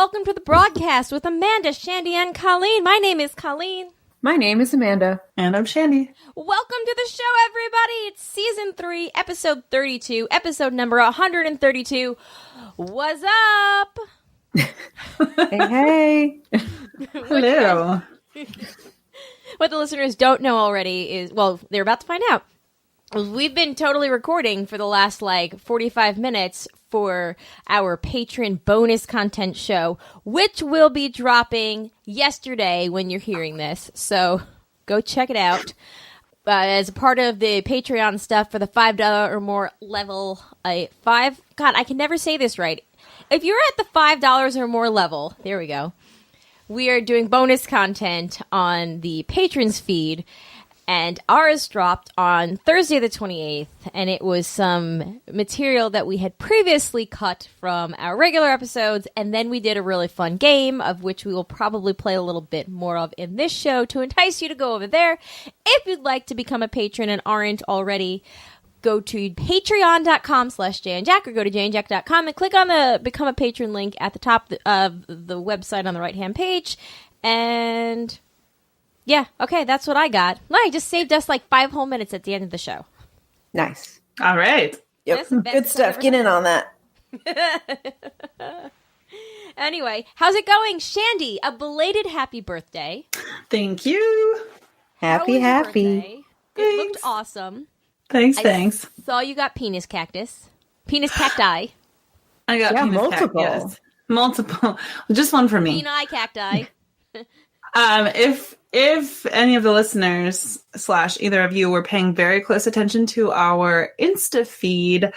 welcome to the broadcast with Amanda, Shandy, and Colleen. My name is Colleen. My name is Amanda. And I'm Shandy. Welcome to the show, everybody. It's season 3, episode 32, episode number 132. What's up? Hey. Hello. What the listeners don't know already is, well, they're about to find out. We've been totally recording for the last, 45 minutes for our patron bonus content show, which will be dropping yesterday when you're hearing this. So go check it out. As a part of the Patreon stuff for the $5 or more level, God, I can never say this right. If you're at the $5 or more level, there we go. We are doing bonus content on the patrons feed, and ours dropped on Thursday the 28th, and it was some material that we had previously cut from our regular episodes, and then we did a really fun game, of which we will probably play a little bit more of in this show to entice you to go over there. If you'd like to become a patron and aren't already, go to patreon.com/jandjack or go to jandjack.com and click on the Become a Patron link at the top of the website on the right-hand page. And yeah, okay, that's what I got. I just saved us 5 whole minutes at the end of the show. Nice. All right. Yep. Good stuff. Get in on that. Anyway, how's it going? Shandy, a belated happy birthday. Thank you. Happy. It Thanks. looked awesome. Thanks. Saw you got penis cactus. Penis cacti. I got penis multiple. Yes. Multiple. Just one for me. Peni cacti. If any of the listeners / either of you were paying very close attention to our Insta feed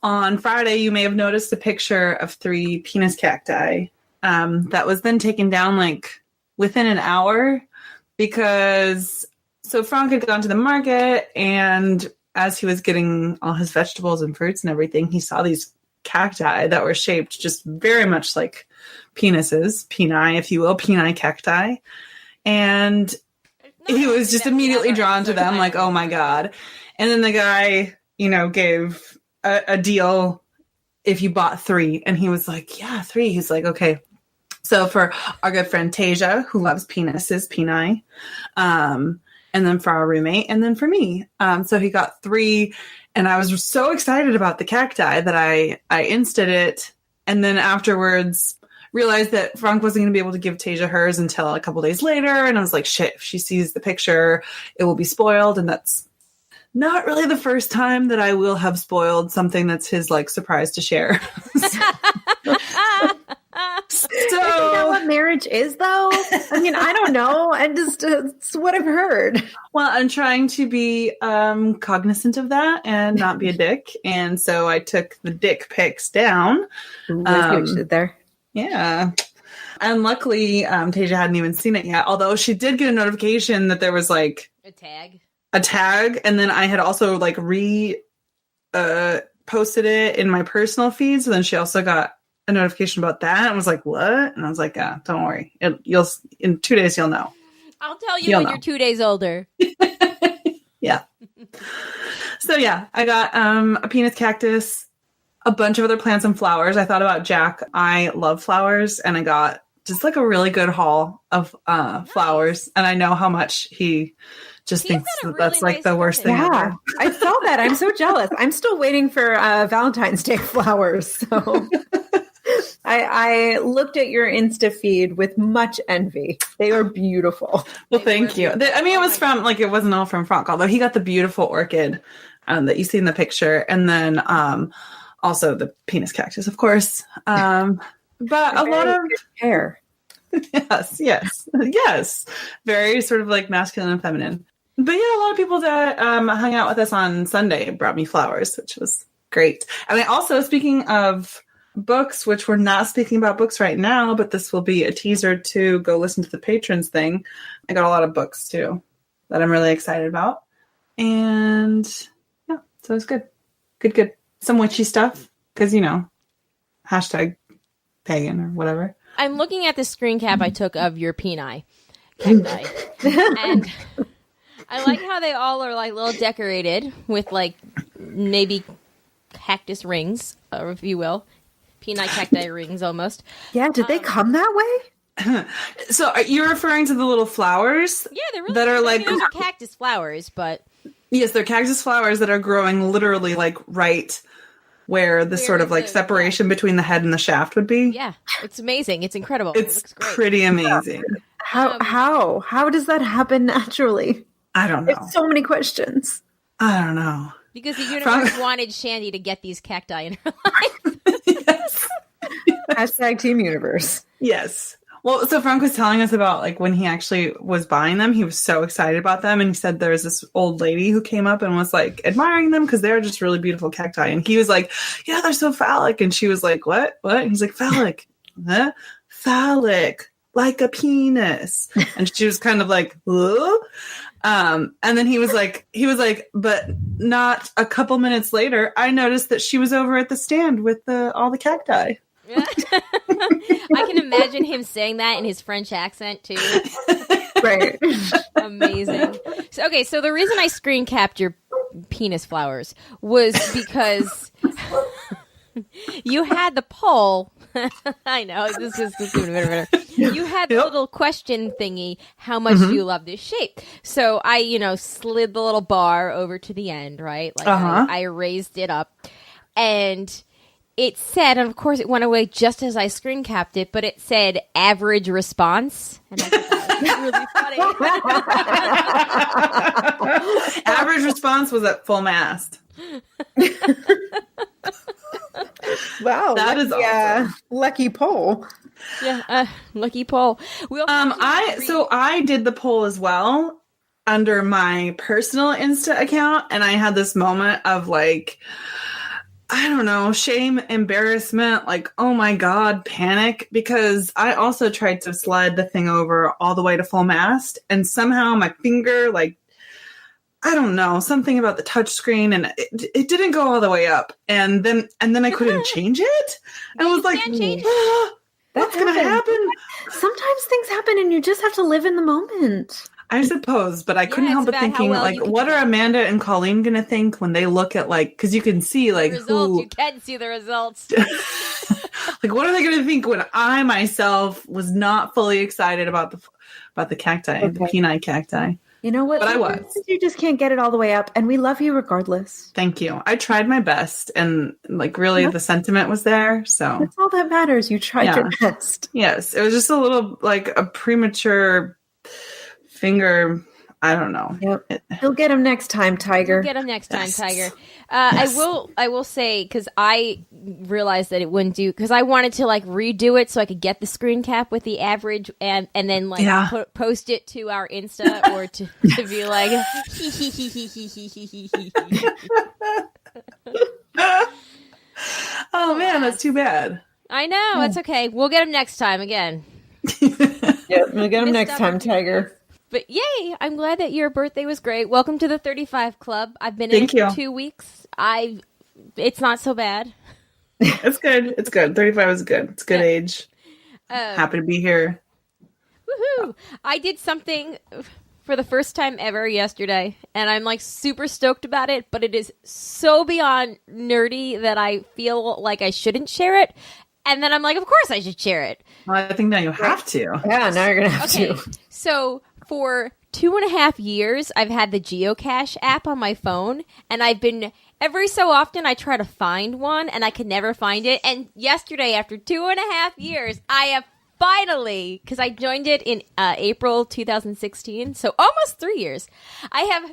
on Friday, you may have noticed a picture of 3 penis cacti that was then taken down within an hour because Frank had gone to the market, and as he was getting all his vegetables and fruits and everything, he saw these cacti that were shaped just very much like penises, peni, if you will, peni cacti. And he was just immediately drawn to them, oh my God. And then the guy, gave a deal if you bought 3. And he was like, yeah, 3. He's like, okay. So for our good friend Tasia, who loves penises, peni, and then for our roommate, and then for me. So he got 3, and I was so excited about the cacti that I insted it, and then afterwards realized that Frank wasn't going to be able to give Tasia hers until a couple days later, and I was like, shit, if she sees the picture, it will be spoiled, and that's not really the first time that I will have spoiled something that's his, surprise to share. Isn't that what marriage is, though? I mean, I don't know. It's what I've heard. Well, I'm trying to be cognizant of that and not be a dick. And so I took the dick pics down. Ooh, I see what you did there. Yeah. And luckily, Tasia hadn't even seen it yet. Although she did get a notification that there was a tag. And then I had also posted it in my personal feed. So then she also got a notification about that and was like, what? And I was like, yeah, don't worry. You'll in 2 days, you'll know. I'll tell you when you're 2 days older. Yeah. So yeah, I got a penis cactus, a bunch of other plants and flowers. I thought about Jack. I love flowers, and I got just a really good haul of flowers. And I know how much he just thinks that's nice the worst thing ever. I saw that. I'm so jealous. I'm still waiting for Valentine's Day flowers. So I looked at your Insta feed with much envy. They are beautiful. Well, thank you. It was from it wasn't all from Frank, although he got the beautiful orchid that you see in the picture, and then also the penis cactus, of course. But a lot of hair. Yes. Very sort of masculine and feminine. But yeah, a lot of people that hung out with us on Sunday brought me flowers, which was great. And I also, speaking of books, which we're not speaking about books right now, but this will be a teaser to go listen to the patrons thing. I got a lot of books too that I'm really excited about. And yeah, so it's good. Good. Some witchy stuff, because, hashtag pagan or whatever. I'm looking at the screen cap I took of your peni cacti. And I like how they all are little decorated with maybe cactus rings, or if you will. peanut cacti rings almost. Yeah, did they come that way? So you're referring to the little flowers? Yeah, they're really that are like those are cactus flowers, but yes, they're cactus flowers that are growing literally like right where the sort of like separation between the head and the shaft would be. Yeah, it's amazing. It's incredible. It's it looks great. pretty amazing. How does that happen naturally? I don't know. There's so many questions. I don't know. Because the universe wanted Shandy to get these cacti in her life. Yes. Hashtag Team Universe. Yes. Well, so Frank was telling us about like when he actually was buying them, he was so excited about them. And he said there's this old lady who came up and was like admiring them because they're just really beautiful cacti. And he was like, yeah, they're so phallic. And she was like, what? And he's like, phallic. Huh? Phallic. Like a penis. And she was kind of like, huh? And then he was like, but not a couple minutes later, I noticed that she was over at the stand with all the cacti. I can imagine him saying that in his French accent too. Right. Amazing. So the reason I screen capped your penis flowers was because you had the poll. I know this is you had the little question thingy. How much do you love this shape? So I, slid the little bar over to the end, right? Like I raised it up, and it said, and of course it went away just as I screen capped it, but it said average response, and I thought that was really funny. Average response was at full mast. Wow, that is awesome. Lucky poll. Yeah, lucky poll. I did the poll as well under my personal Insta account, and I had this moment of like, I don't know, shame, embarrassment, like, oh my God, panic, because I also tried to slide the thing over all the way to full mast, and somehow my finger, like, I don't know, something about the touch screen, and it didn't go all the way up, and then I couldn't change it. I was like, what's going to happen? Sometimes things happen, and you just have to live in the moment. I suppose, but I couldn't help but thinking, like, what are Amanda and Colleen going to think when they look at, like, because you can see, like, who... You can see the results. Like, what are they going to think when I, myself, was not fully excited about the cacti, the peanut cacti? You know what? But I was. You just can't get it all the way up, and we love you regardless. Thank you. I tried my best, and, like, really the sentiment was there, so... That's all that matters. You tried your best. Yes. It was just a little, like, a premature... finger, I don't know. Yep. You'll get him next time, Tiger. Get him next time, Tiger. Yes. I will say, because I realized that it wouldn't do, because I wanted to like redo it so I could get the screen cap with the average and then like post it to our Insta or to be like oh man, that's too bad. I know, it's okay. We'll get him next time again. Yep, we'll get him next time, Tiger. But yay, I'm glad that your birthday was great. Welcome to the 35 Club. I've been in it for 2 weeks. It's not so bad. It's good. It's good. 35 is good. It's a good age. Happy to be here. Woohoo! I did something for the first time ever yesterday, and I'm like super stoked about it, but it is so beyond nerdy that I feel like I shouldn't share it. And then I'm like, of course I should share it. Well, I think now you have to. Yeah, now you're going to have to. So for 2.5 years, I've had the geocache app on my phone, and I've been, every so often I try to find one, and I can never find it. And yesterday, after 2.5 years, I have finally, because I joined it in April 2016, so almost 3 years, I have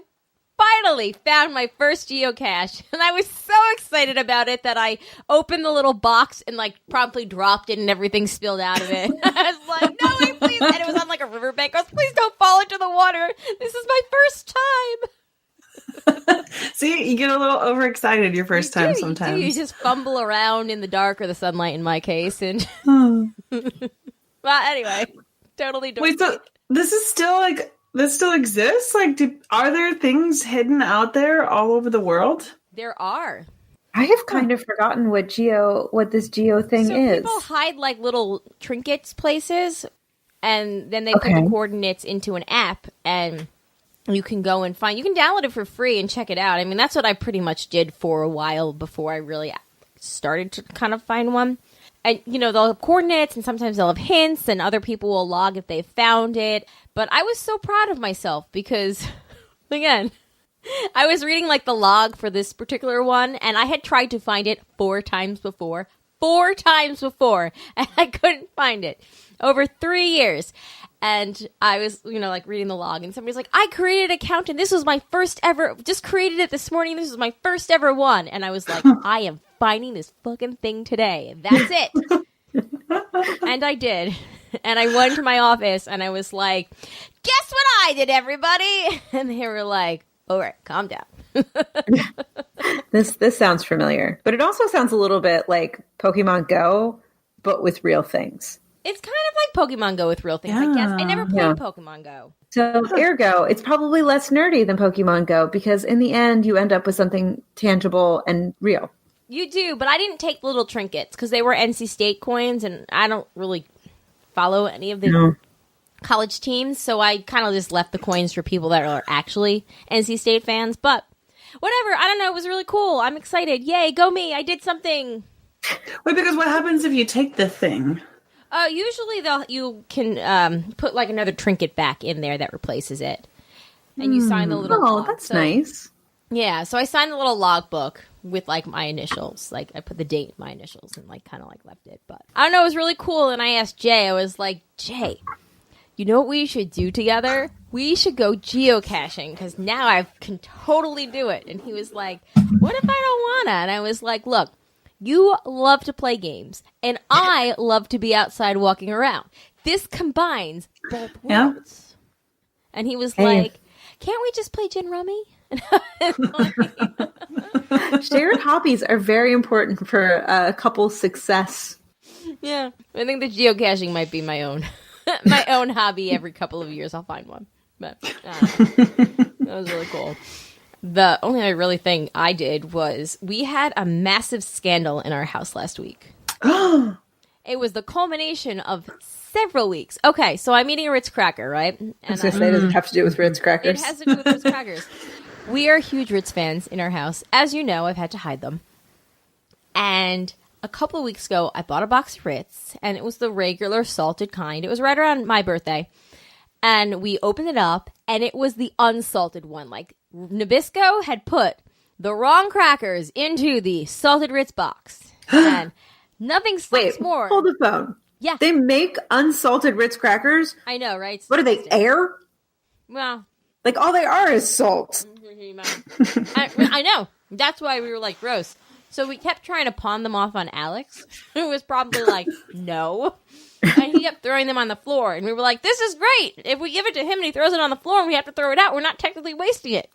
finally found my first geocache, and I was so excited about it that I opened the little box and like promptly dropped it and everything spilled out of it. I was like, no, wait, please. And it was on like a riverbank. I was, please don't fall into the water. This is my first time. See, you get a little overexcited your first time sometimes. You just fumble around in the dark or the sunlight in my case. And well, anyway, totally. Wait, so this is still like... This still exists? Like, are there things hidden out there all over the world? There are. I have kind of forgotten what this geo thing is. People hide like little trinkets places, and then they put the coordinates into an app, and you can go and find. You can download it for free and check it out. I mean, that's what I pretty much did for a while before I really started to kind of find one. And, they'll have coordinates and sometimes they'll have hints and other people will log if they found it. But I was so proud of myself because, again, I was reading like the log for this particular one and I had tried to find it 4 times before. 4 times before. And I couldn't find it. Over 3 years. And I was, like reading the log and somebody's like, I created an account and this was my first ever, just created it this morning. This was my first ever one. And I was like, I am finding this fucking thing today. That's it. And I did. And I went to my office and I was like, guess what I did, everybody? And they were like, all right, calm down. This sounds familiar, but it also sounds a little bit like Pokemon Go, but with real things. It's kind of like Pokemon Go with real things, I guess. I never played Pokemon Go. So, ergo, it's probably less nerdy than Pokemon Go because in the end, you end up with something tangible and real. You do, but I didn't take little trinkets because they were NC State coins, and I don't really follow any of the college teams, so I kind of just left the coins for people that are actually NC State fans. But whatever, I don't know, it was really cool. I'm excited. Yay, go me, I did something. Wait, because what happens if you take the thing? Usually you can put like another trinket back in there that replaces it. And you sign the little log. That's nice. Yeah, so I signed the little logbook with like my initials. Like I put the date, my initials, and like kind of like left it. But I don't know, it was really cool. And I asked Jay, I was like, Jay, you know what we should do together? We should go geocaching because now I can totally do it. And he was like, what if I don't wanna? And I was like, look, you love to play games, and I love to be outside walking around. This combines both worlds. And he was like, can't we just play gin rummy? Shared hobbies are very important for a couple's success. Yeah, I think the geocaching might be my own my own hobby. Every couple of years I'll find one. But that was really cool. The only other really thing I did was we had a massive scandal in our house last week. It was the culmination of several weeks. Okay, so I'm eating a Ritz cracker, right? And I was going to say, does it have to do with Ritz crackers? It has to do with Ritz crackers. We are huge Ritz fans in our house. As you know, I've had to hide them. And a couple of weeks ago, I bought a box of Ritz, and it was the regular salted kind. It was right around my birthday. And we opened it up, and it was the unsalted one. Like, Nabisco had put the wrong crackers into the salted Ritz box. And nothing sucks more. Hold the phone. Yeah. They make unsalted Ritz crackers? I know, right? What are they, air? Well. Like, all they are is salt. I know. That's why we were like, gross. So we kept trying to pawn them off on Alex, who was probably like, no. And he kept throwing them on the floor. And we were like, this is great. If we give it to him and he throws it on the floor and we have to throw it out, we're not technically wasting it.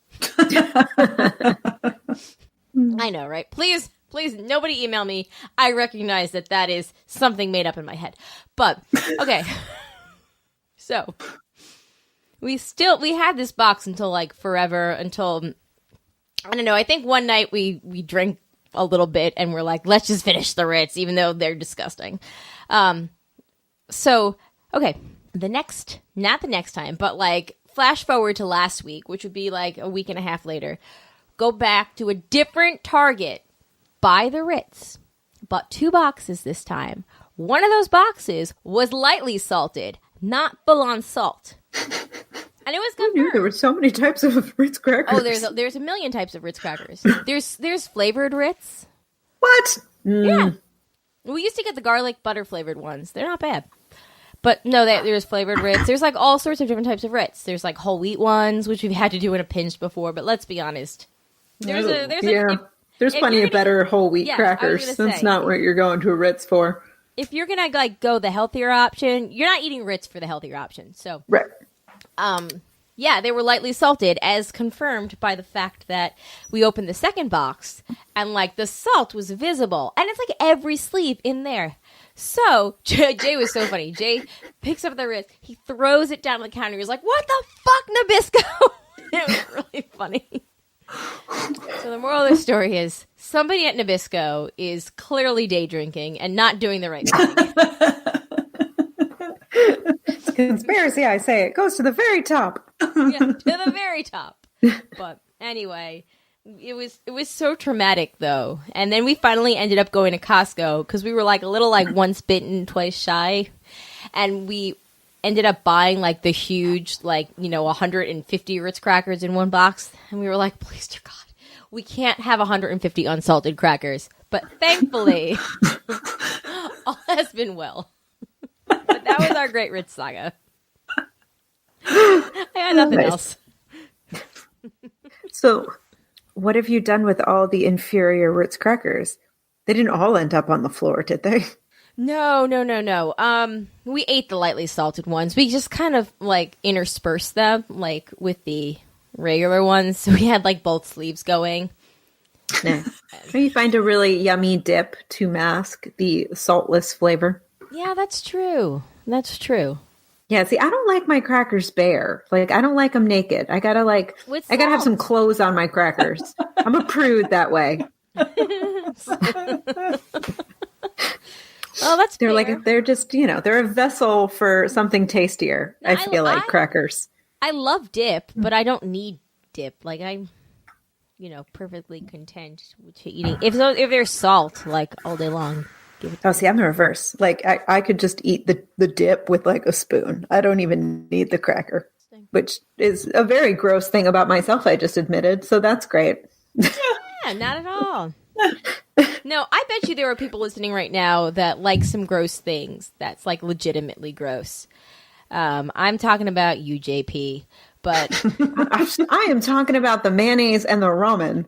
I know, right? Please, nobody email me. I recognize that is something made up in my head. But, okay. So, we had this box until, like, forever, until, I don't know, I think one night we drank a little bit and we're like, let's just finish the Ritz, even though they're disgusting. So, okay, not the next time, but like flash forward to last week, which would be like a week and a half later, go back to a different Target, buy the Ritz, bought 2 boxes this time. One of those boxes was lightly salted, not full on salt. And it was confirmed. There were so many types of Ritz crackers. Oh, there's a million types of Ritz crackers. There's flavored Ritz. What? Yeah. We used to get the garlic butter flavored ones. They're not bad. But no, there's flavored Ritz. There's like all sorts of different types of Ritz. There's like whole wheat ones, which we've had to do in a pinch before. But let's be honest. There's plenty of better whole wheat crackers. That's not what you're going to a Ritz for. If you're gonna like go the healthier option, you're not eating Ritz for the healthier option. So right. Yeah, they were lightly salted, as confirmed by the fact that we opened the second box and like the salt was visible, and it's like every sleeve in there. So Jay was so funny. Jay picks up the Ritz, he throws it down on the counter. He's like, "What the fuck, Nabisco?" It was really funny. So the moral of the story is somebody at Nabisco is clearly day drinking and not doing the right thing. It's conspiracy, I say. It goes to the very top. Yeah, to the very top. But anyway, It was so traumatic though. And then we finally ended up going to Costco because we were like a little like once bitten, twice shy. And we ended up buying like the huge, like, 150 Ritz crackers in one box. And we were like, please, dear God, we can't have 150 unsalted crackers. But thankfully, all has been well. But that was our Great Ritz Saga. I had nothing else. So, what have you done with all the inferior Ritz crackers? They didn't all end up on the floor, did they? No. We ate the lightly salted ones. We just kind of like interspersed them like with the regular ones. So we had like both sleeves going. Nice. You find a really yummy dip to mask the saltless flavor. Yeah, that's true. Yeah, see, I don't like my crackers bare. Like, I don't like them naked. I gotta have some clothes on my crackers. I'm a prude that way. Oh, that's they're fair. they're just, they're a vessel for something tastier. I feel like crackers. I love dip, but I don't need dip. Like I'm, perfectly content with eating. If there's salt, like all day long. Oh, see, I'm the reverse. Like I could just eat the dip with like a spoon. I don't even need the cracker, which is a very gross thing about myself. I just admitted, so that's great. Yeah, not at all. No, I bet you there are people listening right now that like some gross things. That's like legitimately gross. I'm talking about you, JP, but I am talking about the mayonnaise and the ramen.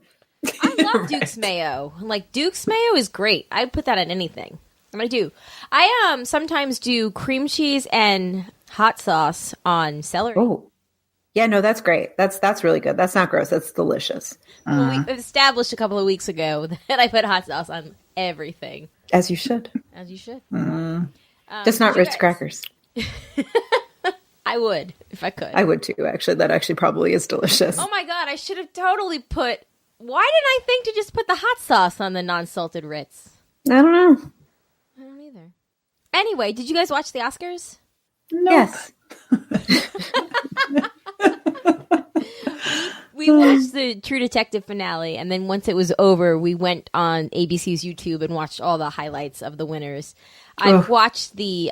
I love Duke's mayo. Like Duke's mayo is great. I'd put that on anything. I sometimes do cream cheese and hot sauce on celery. Oh, yeah, no, that's great. That's really good. That's not gross. That's delicious. Well, we established a couple of weeks ago that I put hot sauce on everything. As you should. Just not Ritz crackers. I would if I could. I would too. Actually, that actually probably is delicious. Oh my God! I should have totally put. Why didn't I think to just put the hot sauce on the non-salted Ritz? I don't know. I don't either. Anyway, did you guys watch the Oscars? No. Yes. We watched the True Detective finale, and then once it was over, we went on ABC's YouTube and watched all the highlights of the winners. I've watched the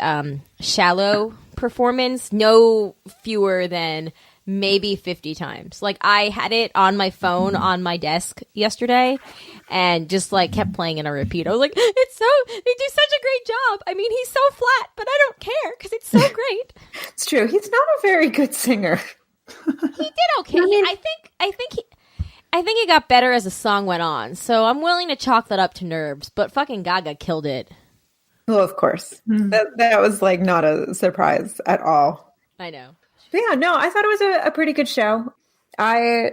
Shallow performance no fewer than maybe 50 times. Like, I had it on my phone on my desk yesterday and just like kept playing it on repeat. I was like, they do such a great job. I mean, he's so flat, but I don't care because it's so great. It's true. He's not a very good singer. He did okay. I think he got better as the song went on. So I'm willing to chalk that up to nerves, but fucking Gaga killed it. Well, of course. That was like not a surprise at all. I know. But yeah, no, I thought it was a pretty good show. I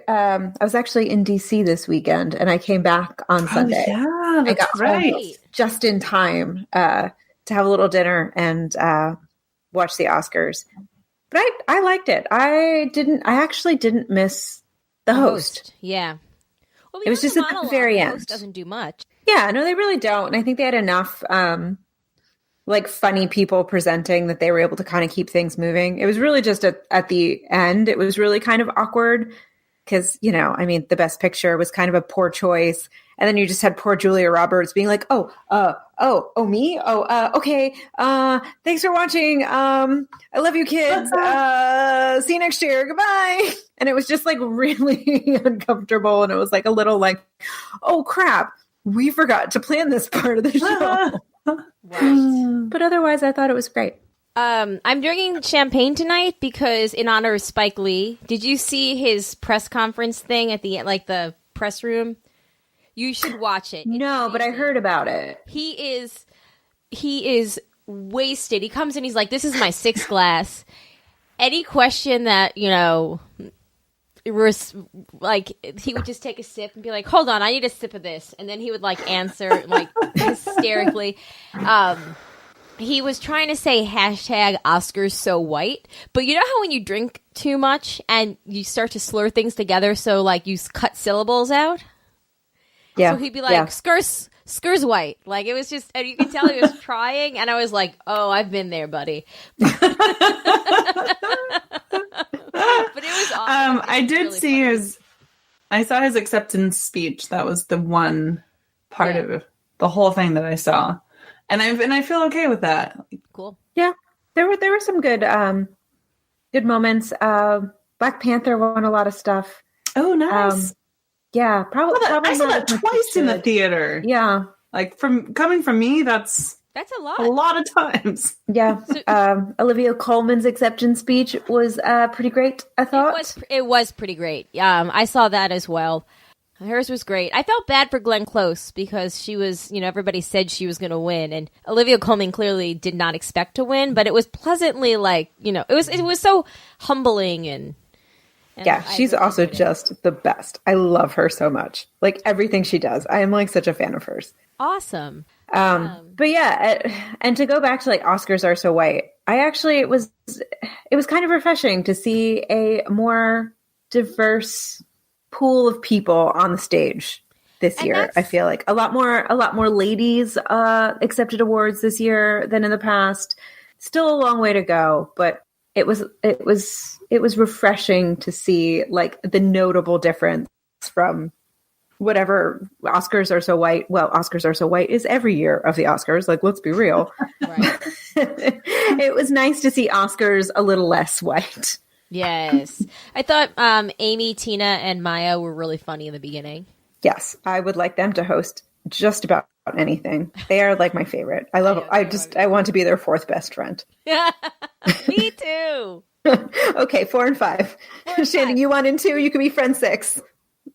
was actually in DC this weekend, and I came back on Sunday. Yeah, that's I got right. home just in time to have a little dinner and watch the Oscars. But I liked it. I actually didn't miss the host. Yeah. Well, it was just at the very end. The host doesn't do much. Yeah, no, they really don't. And I think they had enough like funny people presenting that they were able to kind of keep things moving. It was really just at the end. It was really kind of awkward because, the best picture was kind of a poor choice. And then you just had poor Julia Roberts being like, me? Okay. Thanks for watching. I love you kids. See you next year. Goodbye. And it was just like really uncomfortable. And it was like a little like, oh crap, we forgot to plan this part of the show. Right. But otherwise I thought it was great. I'm drinking champagne tonight because in honor of Spike Lee. Did you see his press conference thing at the like the press room? You should watch it. No, but I heard about it. He is wasted. He comes in, he's like, this is my sixth glass. Any question that, it was like, he would just take a sip and be like, hold on, I need a sip of this. And then he would like answer like hysterically. He was trying to say hashtag Oscars so white, but you know how when you drink too much and you start to slur things together, so like you cut syllables out? Yeah. So he'd be like, skurs white. Like, it was just, and you could tell he was trying, and I was like, oh, I've been there, buddy. But it was awesome. I did see his I saw his acceptance speech. That was the one part of the whole thing that I saw. And I feel okay with that. Cool. Yeah. There were some good moments. Black Panther won a lot of stuff. Oh, nice. Yeah, probably I saw not that as much twice as in the should. theater. Yeah. Like coming from me, that's a lot. A lot of times. Yeah. Olivia Colman's acceptance speech was pretty great, I thought. It was pretty great. I saw that as well. Hers was great. I felt bad for Glenn Close because she was, everybody said she was going to win, and Olivia Colman clearly did not expect to win, but it was pleasantly it was so humbling and yeah, she's really also just the best. I love her so much. Like everything she does. I am like such a fan of hers. Awesome. But yeah, and to go back to like Oscars Are So White, it was kind of refreshing to see a more diverse pool of people on the stage this year. I feel like a lot more ladies accepted awards this year than in the past. Still a long way to go, but it was refreshing to see like the notable difference from whatever Oscars Are So White. Well, Oscars Are So White is every year of the Oscars. Like, let's be real. Right. It was nice to see Oscars a little less white. Yes. I thought Amy, Tina, and Maya were really funny in the beginning. Yes. I would like them to host just about anything. They are like my favorite. I want to be their fourth best friend. Me too. Okay, 4 and 5. Shandy, you 1 and 2, you can be friend 6.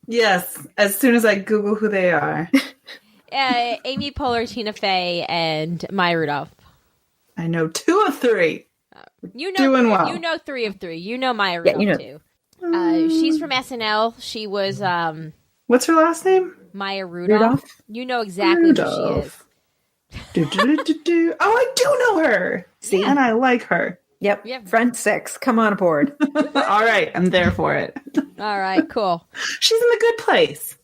Yes, as soon as I Google who they are. Amy Poehler, Tina Fey, and Maya Rudolph. I know 2 of 3. Doing well. You know 3 of 3. You know Maya Rudolph too. She's from SNL. She was what's her last name? Maya Rudolph. You know exactly who she is. Oh, I do know her. See, and I like her. Yep. Front 6. Come on aboard. All right, I'm there for it. All right, cool. She's in The Good Place.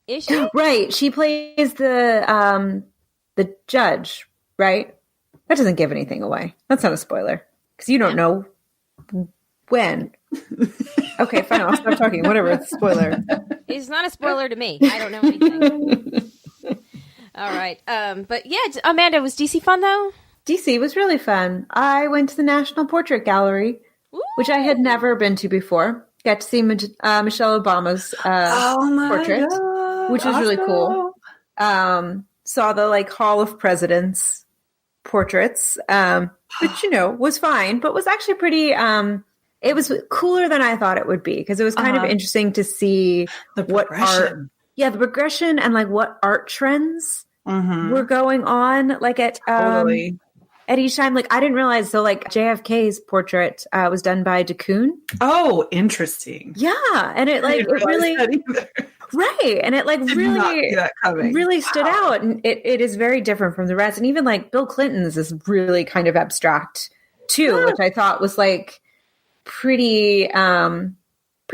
Is she? Right. She plays the judge, right? That doesn't give anything away. That's not a spoiler. Because you don't know when. Okay, fine. I'll stop talking. Whatever. It's a spoiler. It's not a spoiler to me. I don't know anything. All right. But yeah, Amanda, was DC fun though? DC was really fun. I went to the National Portrait Gallery, which I had never been to before. Got to see Michelle Obama's portrait, which was really cool. Saw the like Hall of Presidents portraits, which was fine, but was actually pretty. It was cooler than I thought it would be because it was kind of interesting to see what art, the progression and like what art trends were going on, like at each time. Like I didn't realize. So like JFK's portrait was done by DeCoon. Oh, interesting. Yeah, and it really. Right. And it like really stood out. And it is very different from the rest. And even like Bill Clinton's is really kind of abstract too, which I thought was like pretty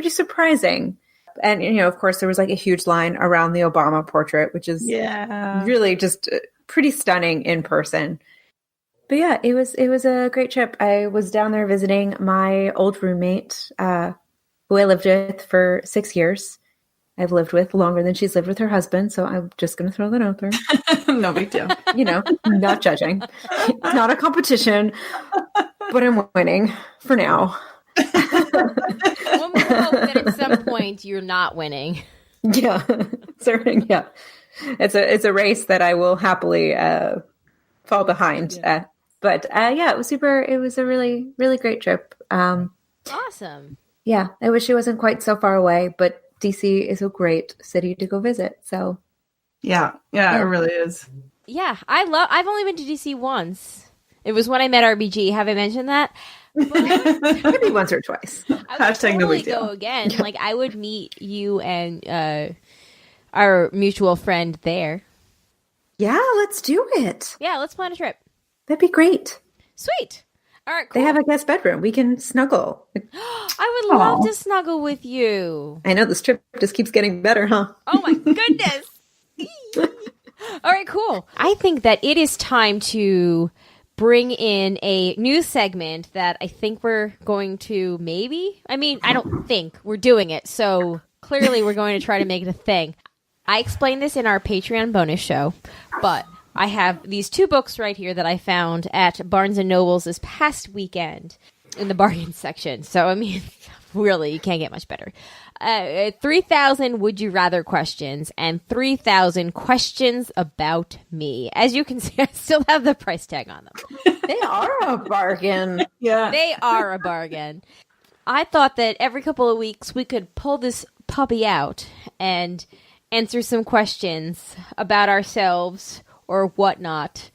surprising. And, of course there was like a huge line around the Obama portrait, which is really just pretty stunning in person. But yeah, it was a great trip. I was down there visiting my old roommate, who I lived with for 6 years. I've lived with longer than she's lived with her husband, so I'm just going to throw that out there. No big deal. Not judging. It's not a competition, but I'm winning for now. One would hope that at some point you're not winning. Yeah, certainly. Yeah, it's a race that I will happily fall behind. Yeah. But it was super. It was a really, really great trip. Awesome. Yeah, I wish it wasn't quite so far away, but DC is a great city to go visit. So, yeah, it really is. Yeah, I've only been to DC once. It was when I met RBG. Have I mentioned that? Maybe once or twice. I would totally go again. Yeah. Like I would meet you and our mutual friend there. Yeah, let's do it. Yeah, let's plan a trip. That'd be great. Sweet. All right, cool. They have a guest bedroom. We can snuggle. I would love to snuggle with you. I know this trip just keeps getting better, huh? Oh my goodness. All right, cool. I think that it is time to bring in a new segment that I think we're going to I don't think we're doing it. So Clearly, we're going to try to make it a thing. I explained this in our Patreon bonus show, but I have these 2 books right here that I found at Barnes & Noble's this past weekend in the bargain section. So, I mean, really, you can't get much better. 3,000 Would You Rather questions and 3,000 questions about me. As you can see, I still have the price tag on them. They are a bargain. Yeah. They are a bargain. I thought that every couple of weeks we could pull this puppy out and answer some questions about ourselves or whatnot.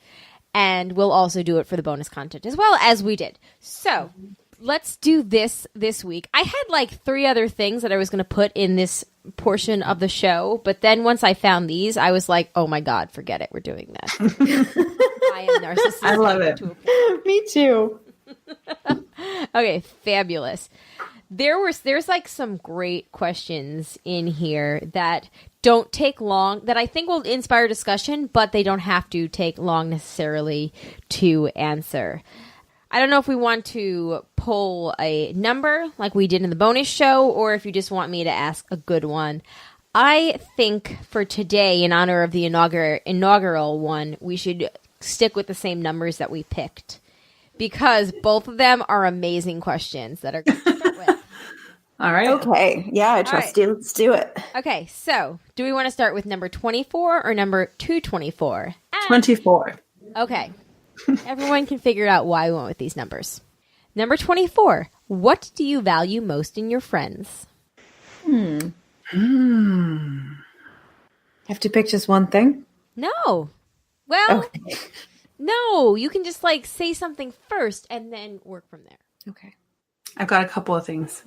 And we'll also do it for the bonus content as well, as we did. So let's do this week. I had like 3 other things that I was going to put in this portion of the show. But then once I found these, I was like, oh my God, forget it. We're doing that. I am narcissistic. I love it. Me too. Okay, fabulous. There's like some great questions in here that don't take long, that I think will inspire discussion, but they don't have to take long necessarily to answer. I don't know if we want to pull a number like we did in the bonus show, or if you just want me to ask a good one. I think for today, in honor of the inaugural one, we should stick with the same numbers that we picked, because both of them are amazing questions that are good to start with. All right. Okay. Yeah, I trust you. Let's do it. Okay, so do we want to start with number 24 or number 224? 24. Okay. Everyone can figure out why we went with these numbers. Number 24. What do you value most in your friends? Have to pick just one thing? No. Well, Okay. no. You can just like say something first and then work from there. Okay. I've got a couple of things.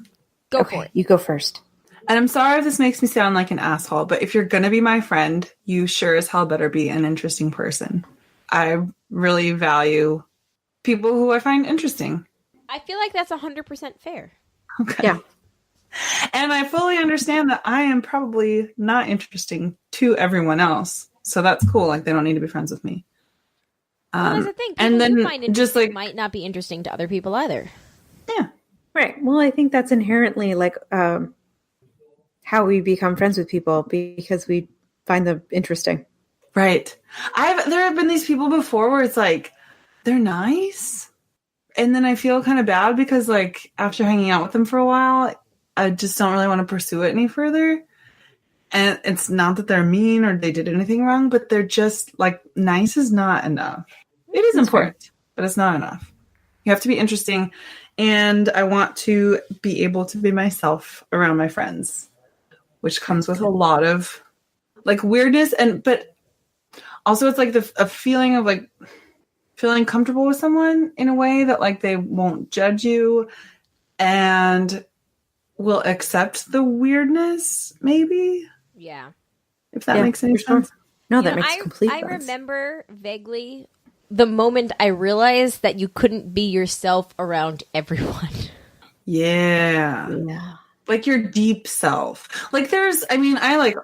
Go for it. You go first. And I'm sorry if this makes me sound like an asshole, but if you're going to be my friend, you sure as hell better be an interesting person. I really value people who I find interesting. I feel like that's 100% fair. Okay. Yeah. And I fully understand that I am probably not interesting to everyone else. So that's cool. Like, they don't need to be friends with me. Well, that's the thing. People and then you find just interesting like, might not be interesting to other people either. yeah. Right. Well, I think that's inherently like how we become friends with people, because we find them interesting. Right. There have been these people before where it's like, they're nice. And then I feel kind of bad because like after hanging out with them for a while, I just don't really want to pursue it any further. And it's not that they're mean or they did anything wrong, but they're just like, nice is not enough. It is important, but it's not enough. You have to be interesting. And I want to be able to be myself around my friends, which comes with a lot of like weirdness. But also it's like a feeling of like feeling comfortable with someone in a way that like they won't judge you and will accept the weirdness, maybe. Yeah. If that makes any sense. No, that makes complete I sense. remember vaguely the moment I realized that you couldn't be yourself around everyone. Yeah. Yeah. Like your deep self. Like I like,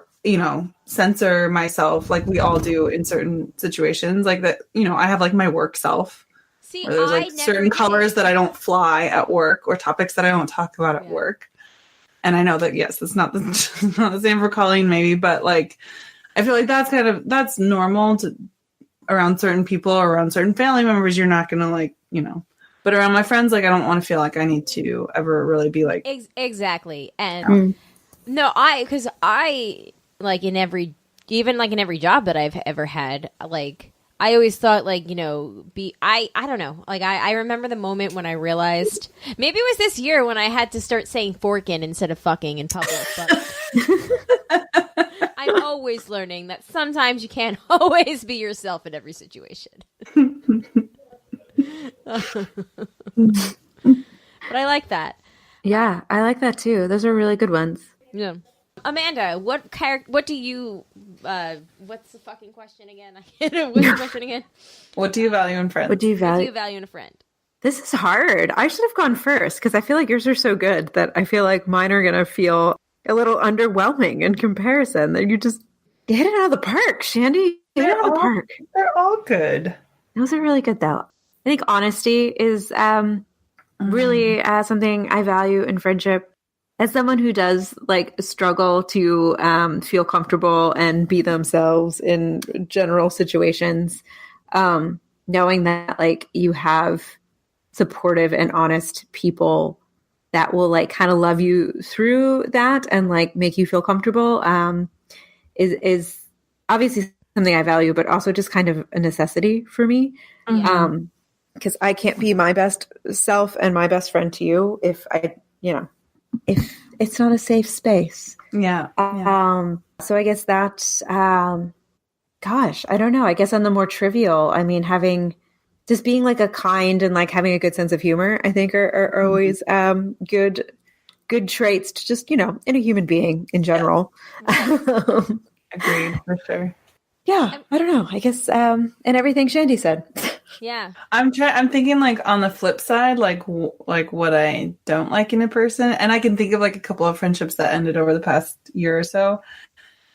censor myself like we all do in certain situations. Like that, I have like my work self. See, where there's like certain colors that I don't fly at work or topics that I don't talk about at work. And I know that, yes, it's not not the same for Colleen maybe, but like, I feel like that's normal to around certain people or around certain family members. You're not going to like, but around my friends, like, I don't want to feel like I need to ever really be like. Exactly. And no, because I like in every job that I've ever had, like, I always thought like, I don't know. Like I remember the moment when I realized, maybe it was this year when I had to start saying forking instead of fucking in public, but I'm always learning that sometimes you can't always be yourself in every situation. But I like that. Yeah, I like that too. Those are really good ones. Yeah. Amanda, what do you what's the fucking question again? What's the question again? What do you value in friends? What do you value? What do you value in a friend? This is hard. I should have gone first because I feel like yours are so good that I feel like mine are going to feel a little underwhelming in comparison. That you just hit it out of the park, Shandy. Hit it out of the park. They're all good. Those are really good, though. I think honesty is really something I value in friendship. as someone who does like struggle to feel comfortable and be themselves in general situations, knowing that like you have supportive and honest people that will like kind of love you through that and like make you feel comfortable is obviously something I value, but also just kind of a necessity for me. Because I can't be my best self and my best friend to you if if it's not a safe space. Yeah. So I guess that, gosh, I don't know. I guess on the more trivial, I mean, just being like a kind and like having a good sense of humor, I think are always good traits to just, in a human being in general. Yeah. Agreed, for sure. Yeah, I don't know. I guess, and everything Shandy said. Yeah. I'm thinking like on the flip side, like what I don't like in a person. And I can think of like a couple of friendships that ended over the past year or so.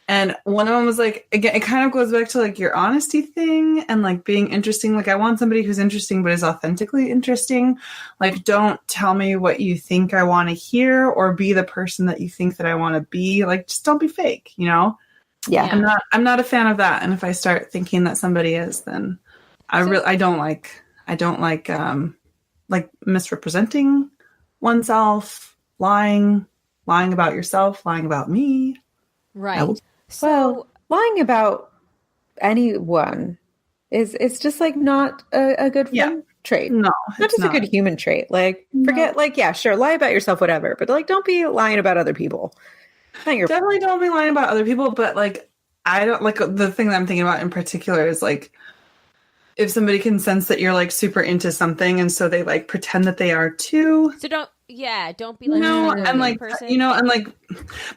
And one of them was like, again, it kind of goes back to like your honesty thing and like being interesting. Like I want somebody who's interesting, but is authentically interesting. Like, don't tell me what you think I want to hear or be the person that you think that I want to be. Like, just don't be fake, Yeah. I'm not a fan of that. And if I start thinking that somebody is, then I don't like misrepresenting oneself, lying about yourself, lying about me. Right. So lying about anyone it's just like not a good friend trait. No, not just a good human trait. Like forget like, yeah, sure, lie about yourself, whatever. But like don't be lying about other people. Definitely don't be lying about other people, but like I don't like the thing that I'm thinking about in particular is like if somebody can sense that you're like super into something and so they like pretend that they are too. So don't be like and like person. And like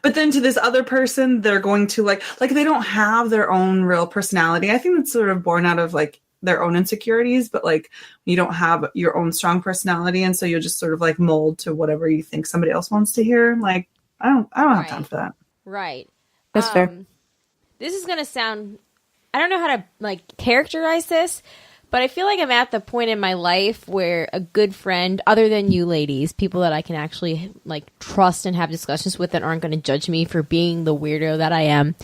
but then to this other person they're going to like they don't have their own real personality. I think that's sort of born out of like their own insecurities, but like you don't have your own strong personality and so you'll just sort of like mold to whatever you think somebody else wants to hear. Like I don't have time for that. Right. That's fair. This is going to sound, I don't know how to like characterize this, but I feel like I'm at the point in my life where a good friend, other than you ladies, people that I can actually like trust and have discussions with that aren't going to judge me for being the weirdo that I am,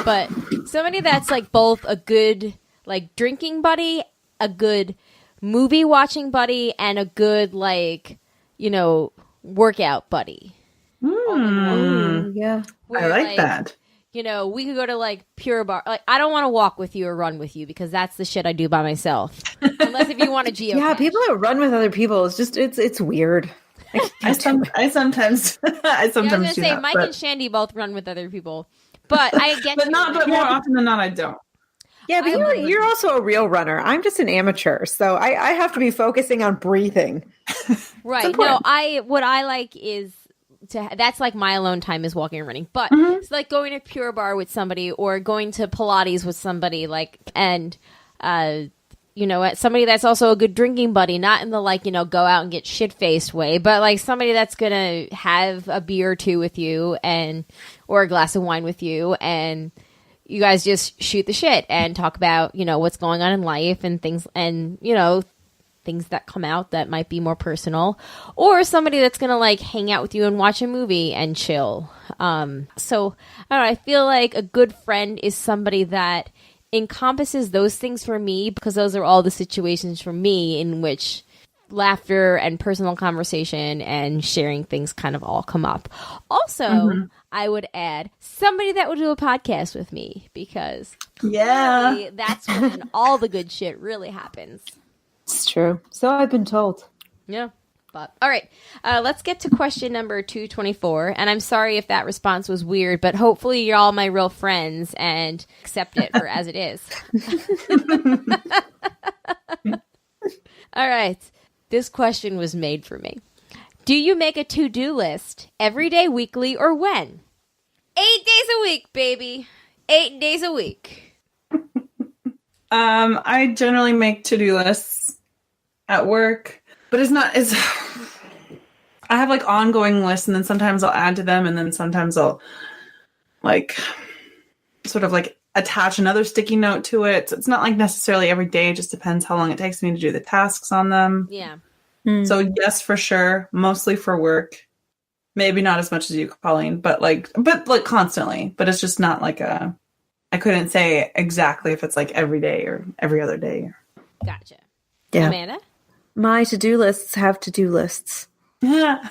but somebody that's like both a good like drinking buddy, a good movie watching buddy, and a good like, workout buddy. Yeah. Where, I like that. We could go to like Pure Bar. Like, I don't want to walk with you or run with you because that's the shit I do by myself. Unless if you want to geocache. Yeah, people that run with other people is just it's weird. I sometimes I was gonna do say that, Mike and Shandy both run with other people, but I get but more often than not I don't. Yeah, but you're also a real runner. I'm just an amateur, so I have to be focusing on breathing. Right. No, what I like is that's like my alone time is walking and running. But it's like going to Pure Bar with somebody or going to Pilates with somebody like and somebody that's also a good drinking buddy, not in the like, go out and get shit faced way, but like somebody that's gonna have a beer or two with you or a glass of wine with you and you guys just shoot the shit and talk about, what's going on in life and things and, things that come out that might be more personal, or somebody that's going to like hang out with you and watch a movie and chill. So I don't know, I feel like a good friend is somebody that encompasses those things for me because those are all the situations for me in which laughter and personal conversation and sharing things kind of all come up. Also, I would add somebody that would do a podcast with me because really, that's when all the good shit really happens. It's true. So I've been told. Yeah. But all right, let's get to question number 224. And I'm sorry if that response was weird, but hopefully you're all my real friends and accept it for as it is. All right. This question was made for me. Do you make a to-do list every day, weekly, or when? 8 days a week, baby. 8 days a week. I generally make to-do lists at work, but it's I have like ongoing lists and then sometimes I'll add to them and then sometimes I'll like sort of like attach another sticky note to it. So it's not like necessarily every day. It just depends how long it takes me to do the tasks on them. Yeah. So yes, for sure. Mostly for work. Maybe not as much as you, Colleen, but constantly. But it's just not like I couldn't say exactly if it's like every day or every other day. Gotcha. Yeah. Amanda? My to-do lists have to-do lists. Yeah.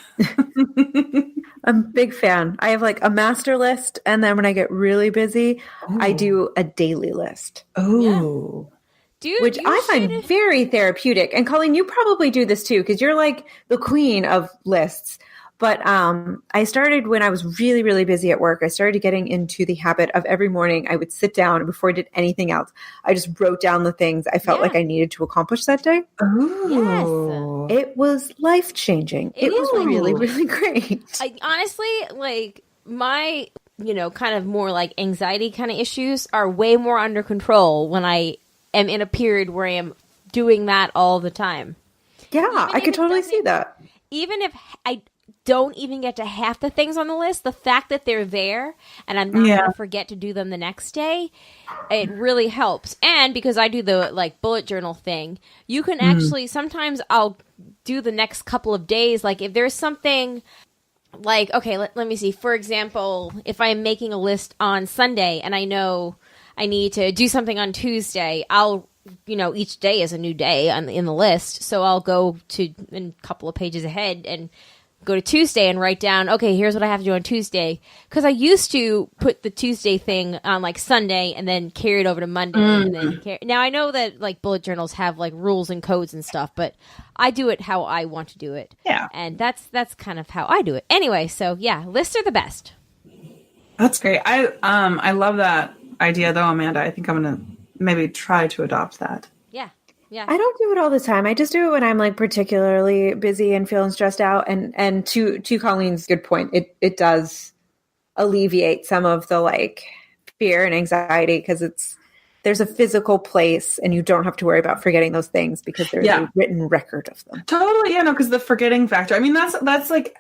I'm a big fan. I have like a master list, and then when I get really busy, I do a daily list. Oh. Dude, which I find very therapeutic. And Colleen, you probably do this too, because you're like the queen of lists. But I started when I was really, really busy at work. I started getting into the habit of every morning I would sit down, and before I did anything else, I just wrote down the things I felt like I needed to accomplish that day. Oh. Yes. It was life-changing. It was really, really great. Honestly, like my, kind of more like anxiety kind of issues are way more under control when I am in a period where I am doing that all the time. Yeah, I could totally see that. Even if I don't even get to half the things on the list, the fact that they're there and I'm not going to forget to do them the next day, it really helps. And because I do the like bullet journal thing, you can actually, sometimes I'll do the next couple of days. Like if there's something like, okay, let me see. For example, if I'm making a list on Sunday and I know I need to do something on Tuesday, I'll, each day is a new day in the list. So I'll go to a couple of pages ahead and go to Tuesday and write down, okay, here's what I have to do on Tuesday. Because I used to put the Tuesday thing on like Sunday and then carry it over to Monday. And then now I know that like bullet journals have like rules and codes and stuff, but I do it how I want to do it. Yeah. And that's kind of how I do it. Anyway, so yeah, lists are the best. That's great. I love that idea though, Amanda. I think I'm going to maybe try to adopt that. Yeah. I don't do it all the time. I just do it when I'm like particularly busy and feeling stressed out. And to Colleen's good point, it does alleviate some of the like fear and anxiety because there's a physical place and you don't have to worry about forgetting those things because there's a written record of them. Totally. Yeah, no, because the forgetting factor. I mean, that's like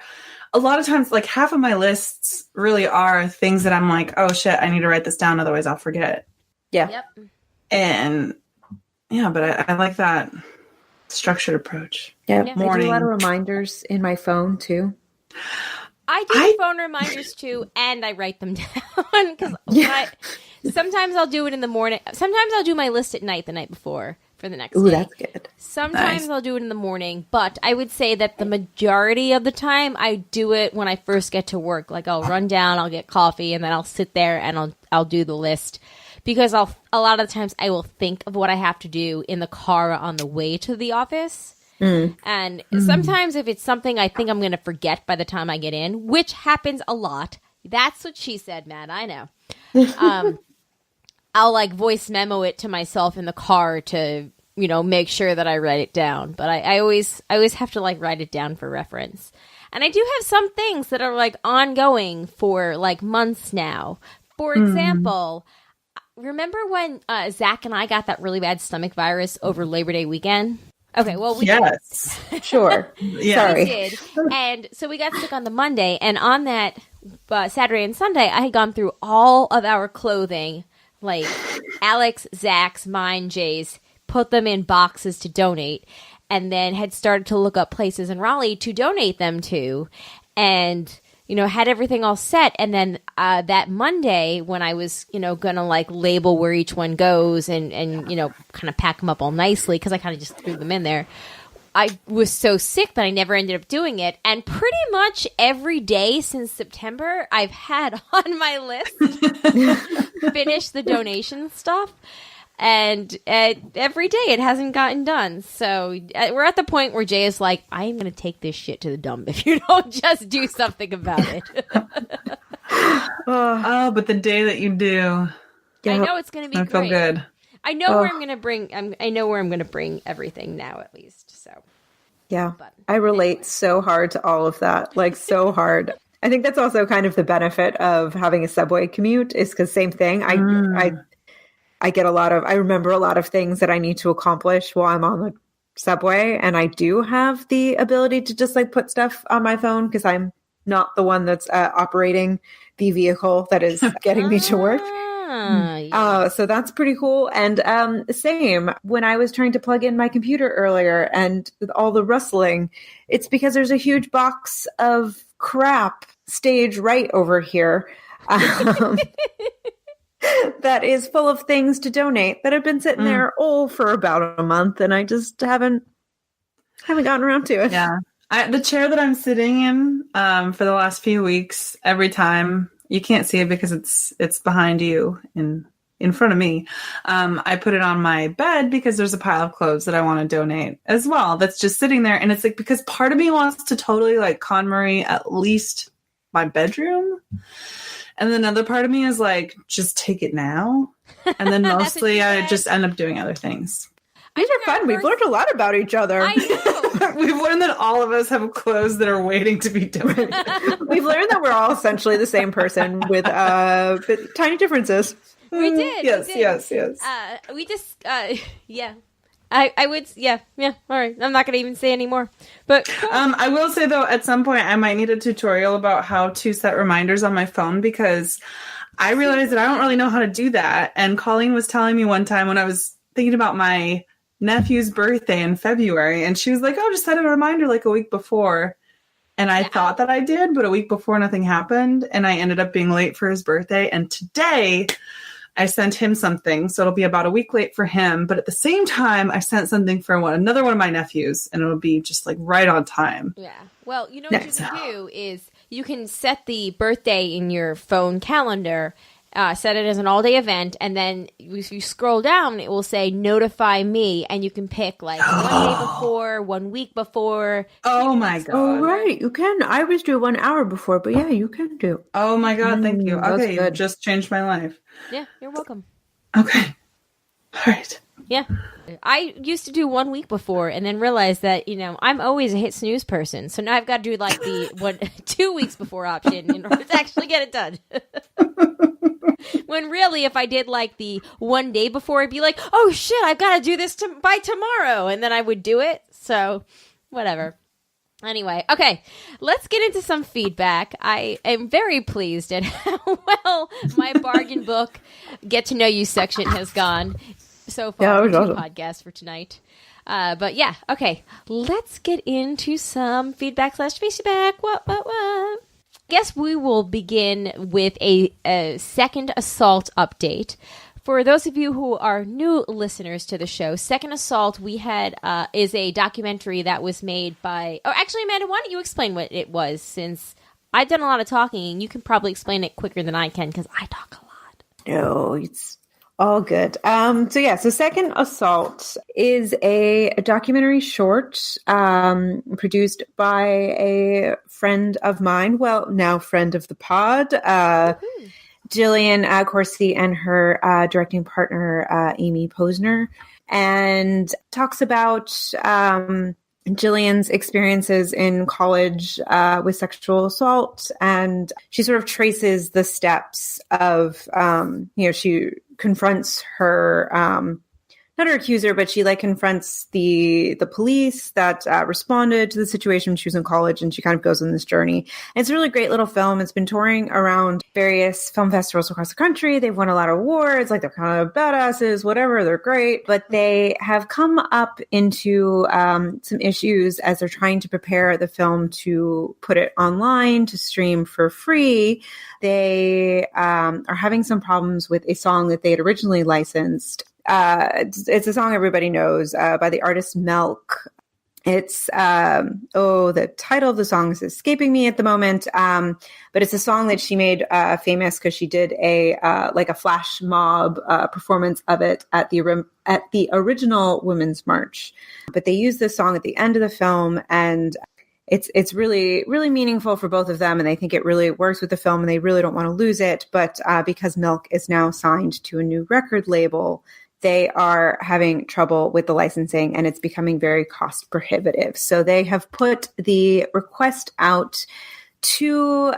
a lot of times, like half of my lists really are things that I'm like, oh shit, I need to write this down. Otherwise I'll forget. Yeah. Yep. And yeah, but I like that structured approach. Yeah. I do a lot of reminders in my phone too. I do phone reminders too, and I write them down because sometimes I'll do it in the morning. Sometimes I'll do my list at night, the night before for the next day. Ooh, that's good. Sometimes I'll do it in the morning, but I would say that the majority of the time I do it when I first get to work. Like I'll run down, I'll get coffee, and then I'll sit there and I'll do the list. Because a lot of the times I will think of what I have to do in the car on the way to the office. And sometimes if it's something I think I'm going to forget by the time I get in, which happens a lot. That's what she said, Matt. I know. I'll like voice memo it to myself in the car to, make sure that I write it down. But I always have to like write it down for reference. And I do have some things that are like ongoing for like months now. For example, remember when Zach and I got that really bad stomach virus over Labor Day weekend? Okay, well, we did. Sure. Sorry. We did. And so we got sick on the Monday, and on that Saturday and Sunday, I had gone through all of our clothing, like Alex, Zach's, mine, Jay's, put them in boxes to donate, and then had started to look up places in Raleigh to donate them to, and had everything all set. And then that Monday when I was, going to like label where each one goes and kind of pack them up all nicely because I kind of just threw them in there. I was so sick that I never ended up doing it. And pretty much every day since September, I've had on my list finish the donation stuff. And every day it hasn't gotten done. So we're at the point where Jay is like, I am going to take this shit to the dump if you don't just do something about it. But the day that you do, I know it's going to be great. I feel good. I know where I'm going to bring. I know where I'm going to bring everything now, at least. So yeah, I relate so hard to all of that, like so hard. I think that's also kind of the benefit of having a subway commute is because same thing. I get I remember a lot of things that I need to accomplish while I'm on the subway. And I do have the ability to just like put stuff on my phone because I'm not the one that's operating the vehicle that is getting me to work. So that's pretty cool. And same when I was trying to plug in my computer earlier and with all the rustling, it's because there's a huge box of crap stage right over here that is full of things to donate that have been sitting there for about a month, and I just haven't gotten around to it. Yeah. The chair that I'm sitting in for the last few weeks, every time, you can't see it because it's behind you in front of me. I put it on my bed because there's a pile of clothes that I want to donate as well. That's just sitting there. And it's like, because part of me wants to totally like KonMari at least my bedroom. And then another part of me is like, just take it now. And then mostly I just end up doing other things. These are fun. We've learned a lot about each other. I know. We've learned that all of us have clothes that are waiting to be donated. We've learned that we're all essentially the same person with tiny differences. We did. Yes, we did. yes. We just, yeah. I would, yeah. All right. I'm not going to even say any more. But I will say, though, at some point I might need a tutorial about how to set reminders on my phone, because I realized that I don't really know how to do that. And Colleen was telling me one time when I was thinking about my nephew's birthday in February, and she was like, oh, just set a reminder like a week before. And I thought that I did, but a week before nothing happened, and I ended up being late for his birthday. And today I sent him something, so it'll be about a week late for him. But at the same time, I sent something for another one of my nephews, and it'll be just like right on time. yeah. Well, you know what you can do is you can set the birthday in your phone calendar, set it as an all-day event, and then if you scroll down, it will say notify me, and you can pick like 1 day before, 1 week before. Oh my God. Oh, right. You can. I always do 1 hour before, but yeah, you can do. Oh my God. Thank you. That's Okay. You good. just changed my life. Yeah, you're welcome. Okay. All right. Yeah. I used to do 1 week before and then realized that, I'm always a hit snooze person. So now I've got to do like the 2 weeks before option in order to actually get it done. When really, if I did like the 1 day before, I'd be like, oh shit, I've got to do this by tomorrow. And then I would do it. So whatever. Anyway, okay, let's get into some feedback. I am very pleased at how well my bargain book get to know you section has gone so far. Yeah, that was awesome. Podcast for tonight. But yeah, okay, let's get into some feedback/feedback. What? Guess we will begin with a second assault update. For those of you who are new listeners to the show, Second Assault is a documentary that was made by... Oh, actually, Amanda, why don't you explain what it was, since I've done a lot of talking, and you can probably explain it quicker than I can, because I talk a lot. No, it's all good. So Second Assault is a documentary short produced by a friend of mine, well, now friend of the pod, Jillian Corsi, and her directing partner, Amy Posner, and talks about Jillian's experiences in college with sexual assault. And she sort of traces the steps of, she confronts her, not her accuser, but she confronts the police that responded to the situation when she was in college, and she kind of goes on this journey. And it's a really great little film. It's been touring around various film festivals across the country. They've won a lot of awards. They're kind of badasses, whatever. They're great, but they have come up into some issues as they're trying to prepare the film to put it online to stream for free. They are having some problems with a song that they had originally licensed. It's a song everybody knows by the artist Milk. It's the title of the song is escaping me at the moment, but it's a song that she made famous because she did a flash mob performance of it at the original Women's March. But they use this song at the end of the film, and it's really, really meaningful for both of them, and they think it really works with the film, and they really don't want to lose it. But because Milk is now signed to a new record label, they are having trouble with the licensing, and it's becoming very cost prohibitive. So they have put the request out to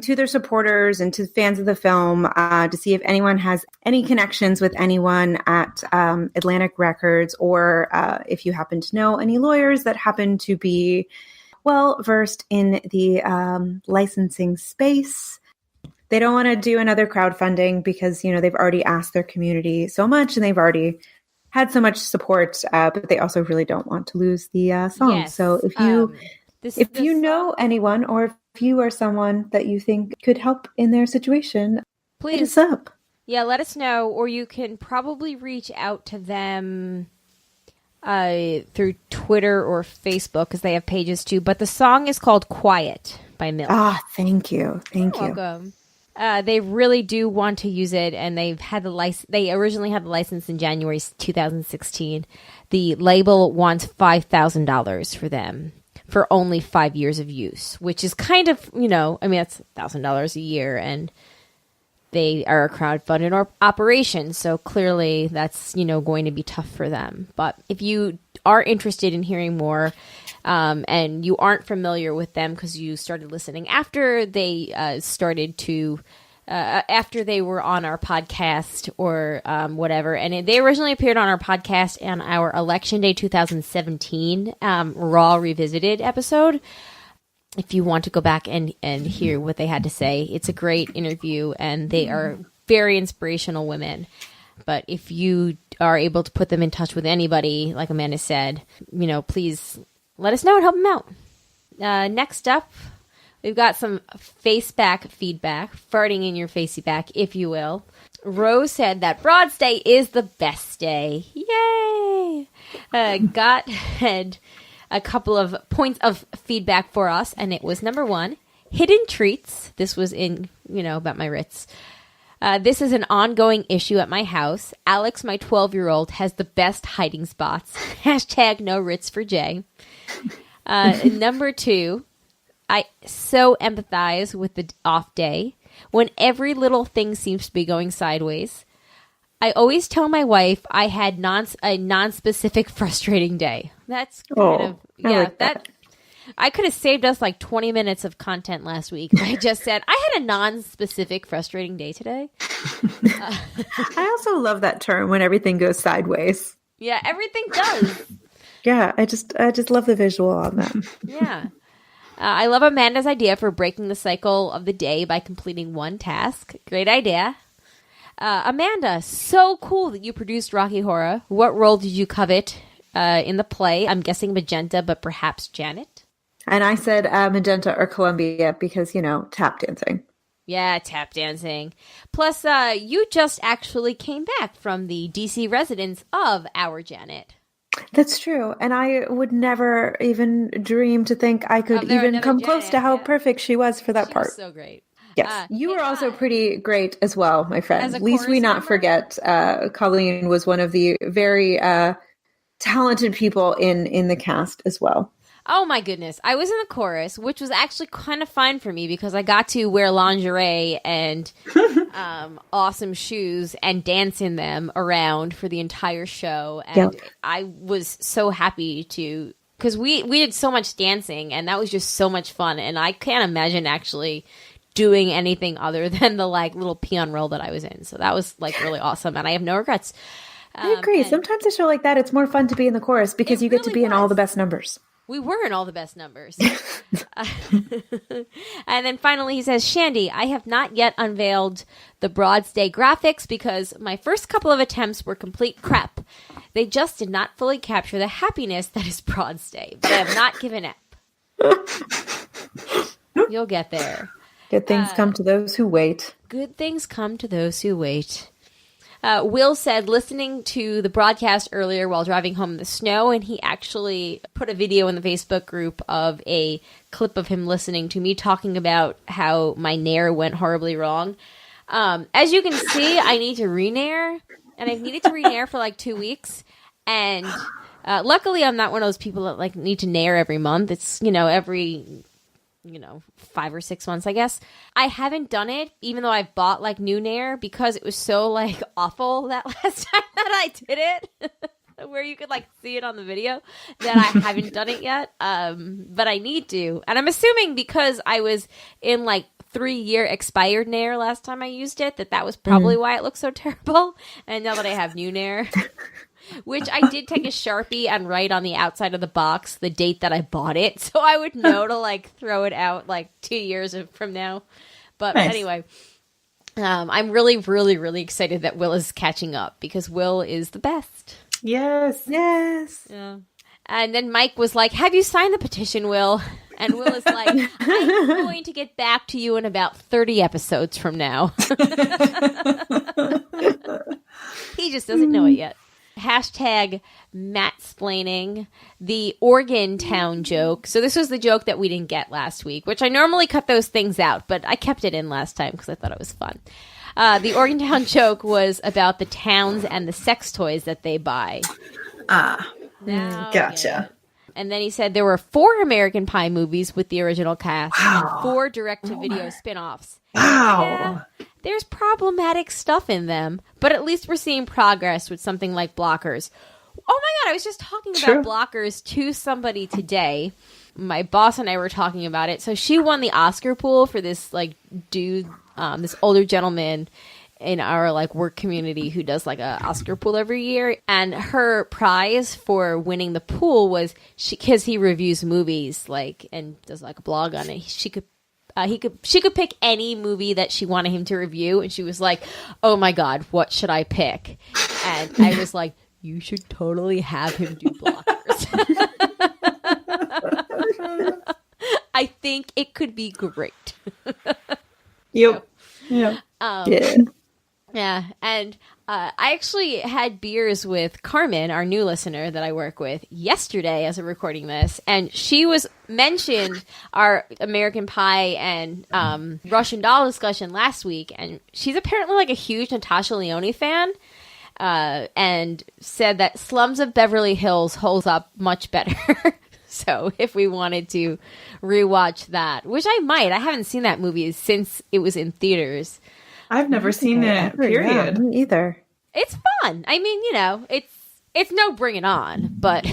their supporters and to fans of the film to see if anyone has any connections with anyone at Atlantic Records, or if you happen to know any lawyers that happen to be well versed in the licensing space. They don't want to do another crowdfunding because, they've already asked their community so much, and they've already had so much support, but they also really don't want to lose the song. Yes. So if you know anyone, or if you are someone that you think could help in their situation, please hit us up. Yeah, let us know, or you can probably reach out to them through Twitter or Facebook because they have pages too. But the song is called Quiet by Milk. Ah, thank you. Thank you. Welcome. They really do want to use it, and they've had the license. They originally had the license in January 2016. The label wants $5,000 for them for only 5 years of use, which is kind of, that's $1,000 a year, and they are a crowdfunded operation, so clearly that's, going to be tough for them. But if you are interested in hearing more, and you aren't familiar with them because you started listening after they after they were on our podcast or whatever, and they originally appeared on our podcast on our Election Day 2017 Raw Revisited episode. If you want to go back and hear what they had to say, it's a great interview, and they are very inspirational women. But if you are able to put them in touch with anybody, like Amanda said, please let us know and help them out. Next up, we've got some face back feedback, farting in your facey back, if you will. Rose said that Broad's Day is the best day. Yay! Got had a couple of points of feedback for us, and it was number 1, hidden treats. This was in, about my Ritz. This is an ongoing issue at my house. Alex, my 12-year-old, has the best hiding spots. # no Ritz for Jay. Number 2, I so empathize with the off day when every little thing seems to be going sideways. I always tell my wife I had a non-specific frustrating day. That's kind of, yeah, I like that. I could have saved us like 20 minutes of content last week. I just said, I had a non-specific frustrating day today. I also love that term, when everything goes sideways. Yeah, everything does. Yeah, I just love the visual on that. Yeah. I love Amanda's idea for breaking the cycle of the day by completing one task. Great idea. Amanda, so cool that you produced Rocky Horror. What role did you covet in the play? I'm guessing Magenta, but perhaps Janet? And I said Magenta or Columbia because, tap dancing. Yeah, tap dancing. Plus, you just actually came back from the DC residence of our Janet. That's true. And I would never even dream to think I could even come close to how perfect she was for that part. Was so great. Yes. You were also pretty great as well, my friend. As a Least we not member? forget, Colleen was one of the very talented people in the cast as well. Oh my goodness. I was in the chorus, which was actually kind of fun for me because I got to wear lingerie and awesome shoes and dance in them around for the entire show. And I was so happy to, because we did so much dancing and that was just so much fun. And I can't imagine actually doing anything other than the little peon role that I was in. So that was really awesome. And I have no regrets. I agree. Sometimes a show like that, it's more fun to be in the chorus because you get to be in all the best numbers. We were in all the best numbers. And then finally he says, Shandy, I have not yet unveiled the Broad's Day graphics because my first couple of attempts were complete crap. They just did not fully capture the happiness that is Broad's Day, but I have not given up. You'll get there. Good things come to those who wait. Good things come to those who wait. Will said listening to the broadcast earlier while driving home in the snow, and he actually put a video in the Facebook group of a clip of him listening to me talking about how my nair went horribly wrong. As you can see, I need to re-nair, and I've needed to re-nair for 2 weeks, and luckily I'm not one of those people that need to nair every month. It's, every 5 or 6 months, I guess. I haven't done it, even though I've bought new nair, because it was so awful that last time that I did it, where you could see it on the video, that I haven't done it yet. But I need to, and I'm assuming because I was in 3-year expired nair last time I used it, that was probably why it looks so terrible. And now that I have new nair. Which I did take a Sharpie and write on the outside of the box the date that I bought it, so I would know to throw it out 2 years from now. But nice. Anyway, I'm really, really, really excited that Will is catching up because Will is the best. Yes. Yes. Yeah. And then Mike was like, have you signed the petition, Will? And Will is like, I'm going to get back to you in about 30 episodes from now. He just doesn't know it yet. Hashtag Mattsplaining, the Oregon Town joke. So this was the joke that we didn't get last week, which I normally cut those things out, but I kept it in last time because I thought it was fun. The Oregon Town joke was about the towns and the sex toys that they buy. Now, Gotcha. And then he said there were 4 American Pie movies with the original cast and 4 direct-to-video spin-offs. Wow. Yeah, there's problematic stuff in them, but at least we're seeing progress with something like Blockers. Oh my God, I was just talking about Blockers to somebody today. My boss and I were talking about it. So she won the Oscar pool for this like dude, this older gentleman in our like work community who does like a Oscar pool every year, and her prize for winning the pool was because he reviews movies like and does like a blog on it. She could pick any movie that she wanted him to review, and she was like, "Oh my God, what should I pick?" And I was like, "You should totally have him do Blockers." I think it could be great. Yep. Yeah, and I actually had beers with Carmen, our new listener that I work with, yesterday as we're recording this, and she was mentioned our American Pie and Russian Doll discussion last week, and she's apparently like a huge Natasha Lyonne fan, and said that Slums of Beverly Hills holds up much better. So if we wanted to rewatch that, which I might, I haven't seen that movie since it was in theaters. I've never seen it, period. Yeah, me either. It's fun. I mean, you know, it's no Bring It On, but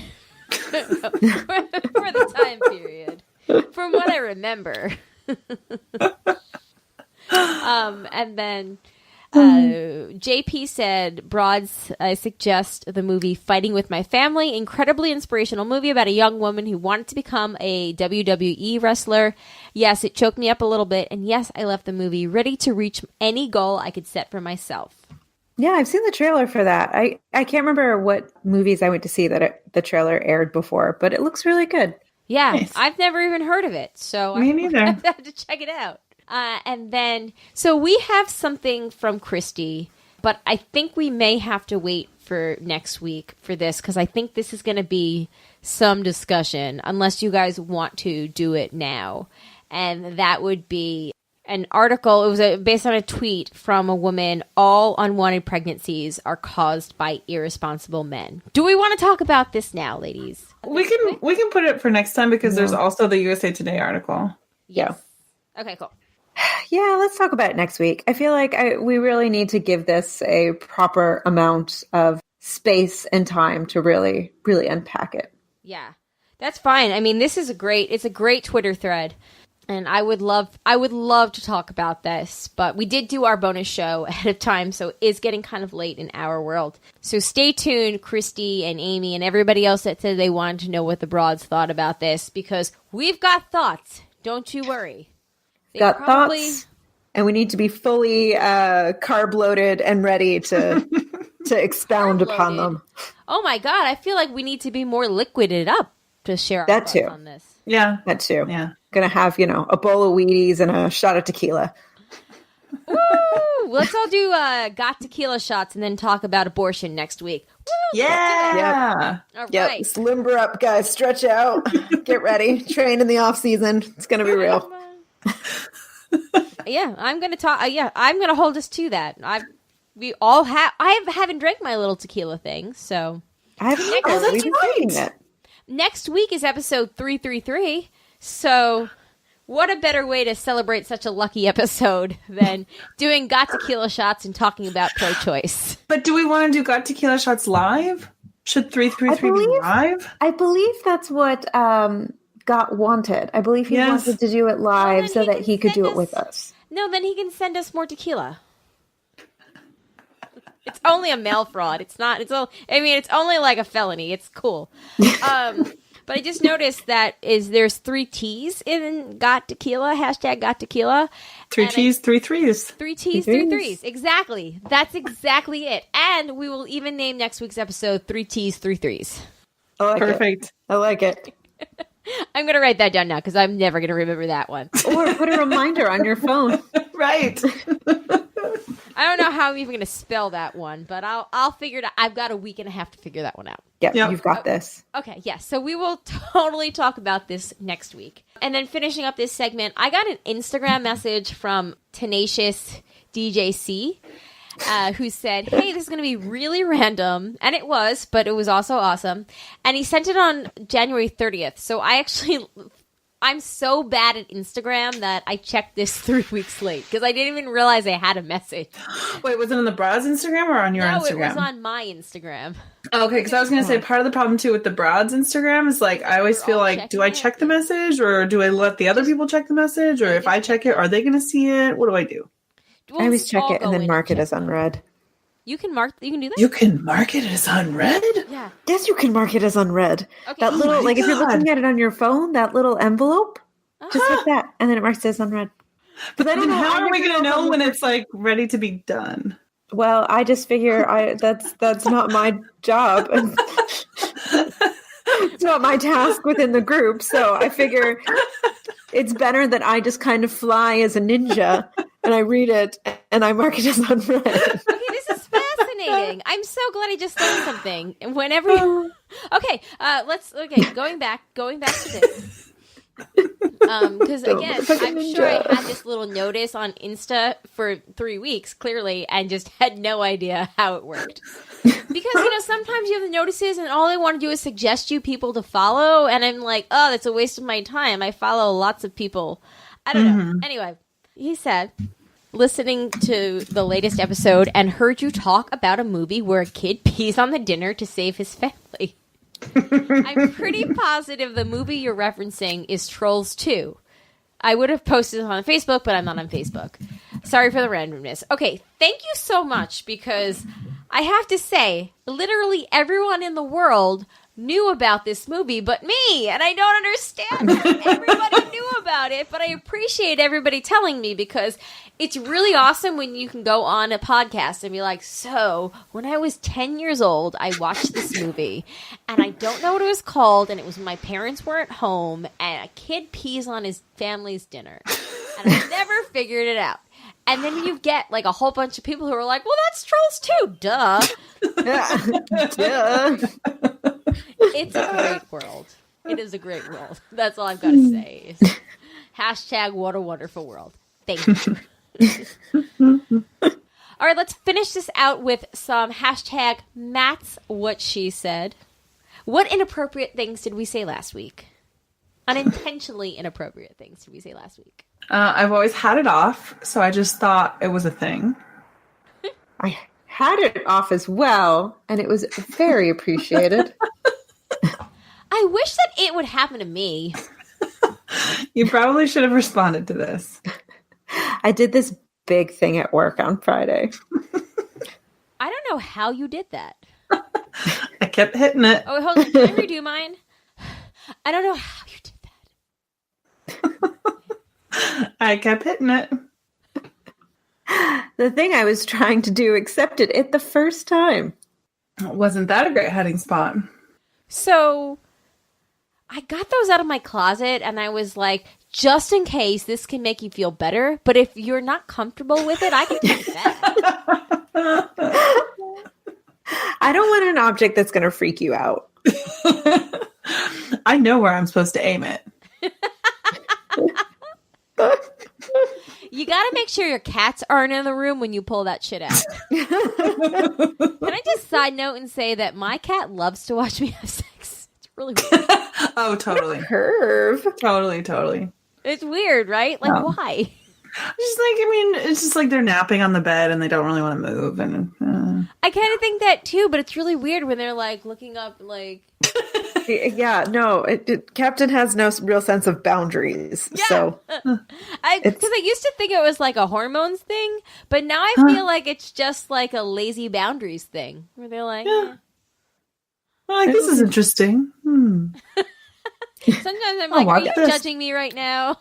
for the time period, from what I remember. And then JP said, Broads, I suggest the movie Fighting with My Family. Incredibly inspirational movie about a young woman who wanted to become a WWE wrestler. Yes, it choked me up a little bit. And yes, I left the movie ready to reach any goal I could set for myself. Yeah, I've seen the trailer for that. I can't remember what movies I went to see that the trailer aired before, but it looks really good. Yeah, Nice. I've never even heard of it. So Me neither. I have to check it out. And then, so we have something from Christy, but I think we may have to wait for next week for this, because I think this is going to be some discussion, unless you guys want to do it now. And that would be an article. It was based on a tweet from a woman. All unwanted pregnancies are caused by irresponsible men. Do we want to talk about this now, ladies? We can put it for next time because there's also the USA Today article. Yes. Okay, cool. Yeah, let's talk about it next week. I feel like we really need to give this a proper amount of space and time to really, really unpack it. Yeah, that's fine. I mean, it's a great Twitter thread, and I would love to talk about this, but we did do our bonus show ahead of time, so it is getting kind of late in our world. So stay tuned, Christy and Amy and everybody else that said they wanted to know what the Broads thought about this, because we've got thoughts. Don't you worry. Thoughts, and we need to be fully carb loaded and ready to expound upon them. Oh my God, I feel like we need to be more liquided up to share our thoughts on this. Yeah. That too. Yeah. Gonna have, a bowl of Wheaties and a shot of tequila. Woo! Let's all do got tequila shots and then talk about abortion next week. Woo! Yeah. All Yep. right. Just limber up, guys. Stretch out. Get ready. Train in the off season. It's gonna be real. Yeah, I'm gonna talk. I'm gonna hold us to that. I haven't drank my little tequila thing, so I haven't either. that's We've been right. doing it. next week is episode 333. So, what a better way to celebrate such a lucky episode than doing got tequila shots and talking about pro-choice. But do we want to do Got Tequila Shots live? Should 333 be live? I believe that's what Got wanted. I believe he wanted to do it live so that he could do it with us. No, then he can send us more tequila. It's only a mail fraud. It's not. It's only like a felony. It's cool. But I just noticed that there's 3 T's in Got Tequila, hashtag Got Tequila. 3 T's, 3 threes. 3 T's, 3 threes. Exactly. That's exactly it. And we will even name next week's episode 3 T's, 3 threes. I like Perfect. it. I like it. I'm going to write that down now because I'm never going to remember that one. Or put a reminder on your phone. Right. I don't know how I'm even going to spell that one, but I'll figure it out. I've got a week and a half to figure that one out. Yep. Yep. You've got this. Okay, yes. So we will totally talk about this next week. And then finishing up this segment, I got an Instagram message from Tenacious DJC, who said, hey, this is going to be really random. And it was, but it was also awesome. And he sent it on January 30th. So I'm so bad at Instagram that I checked this 3 weeks late because I didn't even realize I had a message. Wait, was it on the Brad's Instagram or on your Instagram? No, it was on my Instagram. Okay, because I was going to say part of the problem too with the Brad's Instagram is like I always feel like, do I check the message or do I let the other people check the message? Or if I check it, are they going to see it? What do I do? I always check it and then mark it as unread. You can do that? You can mark it as unread? Yeah. Yes, you can mark it as unread. Okay. That little, my if you're God. looking at it on your phone, that little envelope, just like that, and then it marks it as unread. But I don't then know, how I are we never going to know know if when I'm- it's like ready to be done? Well, I just figure that's not my job. It's not my task within the group, so I figure it's better that I just kind of fly as a ninja and I read it and I mark it as unread. Okay, this is fascinating. I'm so glad I just learned something. And whenever okay, going back to this. Because again, I'm sure I had this little notice on Insta for 3 weeks, clearly, and just had no idea how it worked. Because, sometimes you have the notices and all they want to do is suggest you people to follow, and I'm like, oh, that's a waste of my time. I follow lots of people. I don't know. Anyway, he said, listening to the latest episode and heard you talk about a movie where a kid pees on the dinner to save his family. I'm pretty positive the movie you're referencing is Trolls 2. I would have posted it on Facebook, but I'm not on Facebook. Sorry for the randomness. Okay, thank you so much, because I have to say, literally everyone in the world knew about this movie but me, and I don't understand how everybody knew about it, but I appreciate everybody telling me, because it's really awesome when you can go on a podcast and be like, so when I was 10 years old, I watched this movie and I don't know what it was called, and it was when my parents weren't home and a kid pees on his family's dinner and I never figured it out. And then you get like a whole bunch of people who are like, well, that's Trolls 2, duh. Yeah. It's a great world. It is a great world. That's all I've got to say. Hashtag what a wonderful world. Thank you. All right, let's finish this out with some hashtag Matt's What She Said. What inappropriate things did we say last week? Unintentionally inappropriate things did we say last week? I've always had it off, so I just thought it was a thing. I had it off as well, and it was very appreciated. I wish that it would happen to me. You probably should have responded to this. I did this big thing at work on Friday. I don't know how you did that. I kept hitting it. Oh, wait, hold on. Can I redo mine? I don't know how you did that. I kept hitting it. The thing I was trying to do accepted it the first time. Wasn't that a great hiding spot? So I got those out of my closet and I was like, just in case this can make you feel better, but if you're not comfortable with it, I can take that. I don't want an object that's going to freak you out. I know where I'm supposed to aim it. You got to make sure your cats aren't in the room when you pull that shit out. Can I just side note and say that my cat loves to watch me have sex? It's really weird. Oh, totally. Curve. Totally. It's weird, right? Like, No. why? It's just like they're napping on the bed and they don't really want to move. And I kind of think that too, but it's really weird when they're like looking up, like. Yeah, no, Captain has no real sense of boundaries. Yeah. So Because I used to think it was like a hormones thing, but now I feel like it's just like a lazy boundaries thing where they're like, Yeah. like, this is interesting. Sometimes I'm like, are watch you this. judging me right now?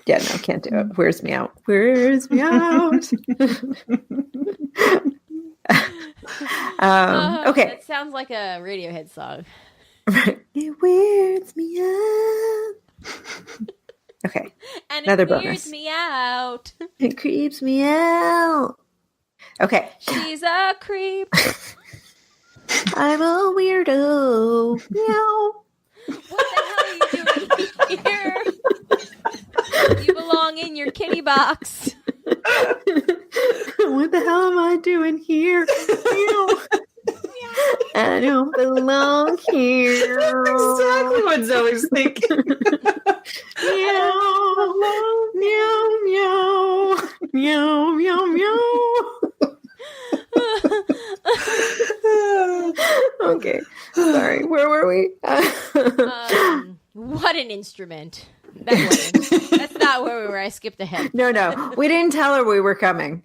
yeah, no, can't do it. Wears me out. Wears me out. Okay. That sounds like a Radiohead song. It weirds me out. Okay. And Another it weirds bonus. me out. It creeps me out. Okay. She's a creep. I'm a weirdo. Meow. What the hell are you doing here? You belong in your kitty box. What the hell am I doing here? Meow. I don't belong here. Exactly what Zoe's thinking. Meow, meow, meow, meow, meow, meow. Okay, sorry. Where were we? What an instrument. That's not where we were. I skipped ahead. No. We didn't tell her we were coming.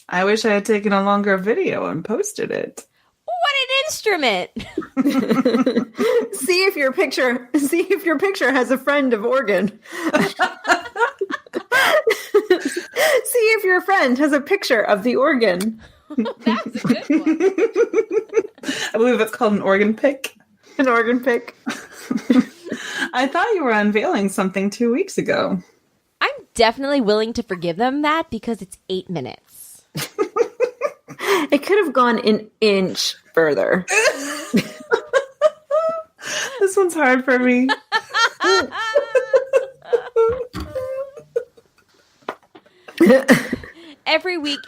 I wish I had taken a longer video and posted it. What an instrument. See if your picture has a friend of organ. See if your friend has a picture of the organ. That's a good one. I believe it's called an organ pick. An organ pick. I thought you were unveiling something 2 weeks ago. I'm definitely willing to forgive them that because it's 8 minutes. It could have gone an inch further. This one's hard for me. Every week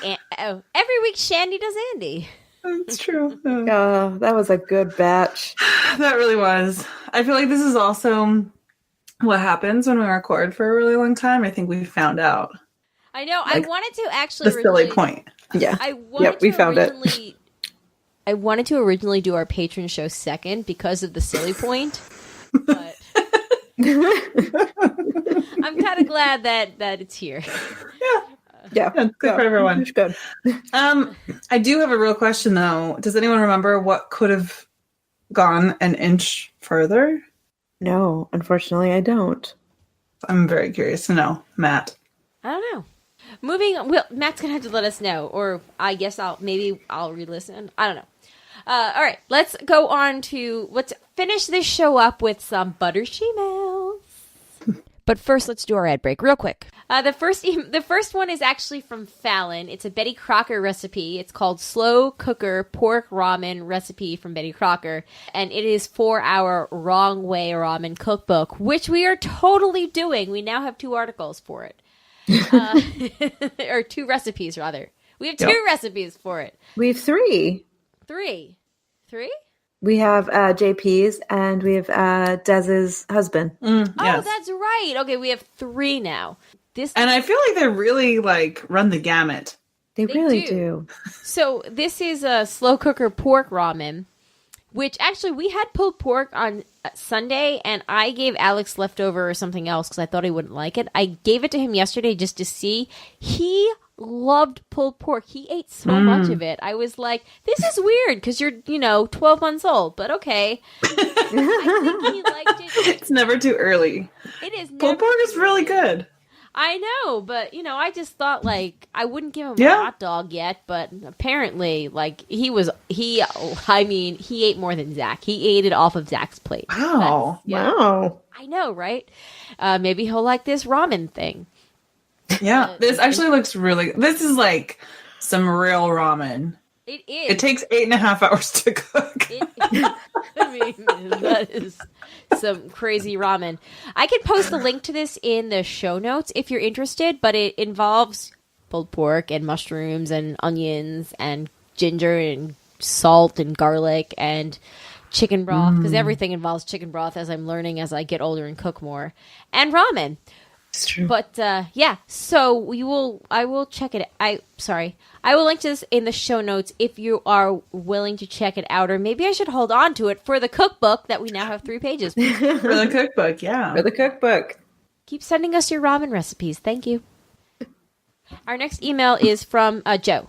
Shandy does Andy. That's true. Oh, that was a good batch. That really was. I feel like this is also what happens when we record for a really long time. I think we found out. I know. Like, I wanted to actually the silly point. Yeah. We found it. I wanted to originally do our patron show second because of the silly point, but I'm kind of glad that it's here. Yeah, good for everyone. It's good. I do have a real question though. Does anyone remember what could have gone an inch further? No, unfortunately, I don't. I'm very curious to know, Matt. I don't know. Moving on, well, Matt's gonna have to let us know, or I guess I'll re-listen. I don't know. All right, let's go on to let's finish this show up with some butter shemales. But first, let's do our ad break real quick. The first one is actually from Fallon. It's a Betty Crocker recipe. It's called Slow Cooker Pork Ramen Recipe from Betty Crocker. And it is for our Wrong Way Ramen cookbook, which we are totally doing. We now have 2 articles for it. Or 2 recipes, rather. We have 2 recipes for it. We have 3. 3? We have JP's and we have Dez's husband. Yes. Oh, that's right. Okay, we have 3 now. And I feel like they really run the gamut. They really do. So this is a slow cooker pork ramen, which actually we had pulled pork on Sunday, and I gave Alex leftover or something else because I thought he wouldn't like it. I gave it to him yesterday just to see. He loved pulled pork. He ate so much of it. I was like, this is weird because you're, 12 months old, but okay. I think he liked it. It's never too early. It is never Pulled pork is really good. I know, but, I just thought, I wouldn't give him a hot dog yet, but apparently, he ate more than Zach. He ate it off of Zach's plate. Wow. Wow. I know, right? Maybe he'll like this ramen thing. Yeah, this actually looks really, this is some real ramen. It is. It takes 8.5 hours to cook. That is some crazy ramen. I can post a link to this in the show notes if you're interested, but it involves pulled pork and mushrooms and onions and ginger and salt and garlic and chicken broth, because everything involves chicken broth, as I'm learning as I get older and cook more, and ramen. It's true. But so I will check it. I will link to this in the show notes if you are willing to check it out, or maybe I should hold on to it for the cookbook that we now have 3 pages. For the cookbook, yeah. For the cookbook. Keep sending us your ramen recipes. Thank you. Our next email is from Joe.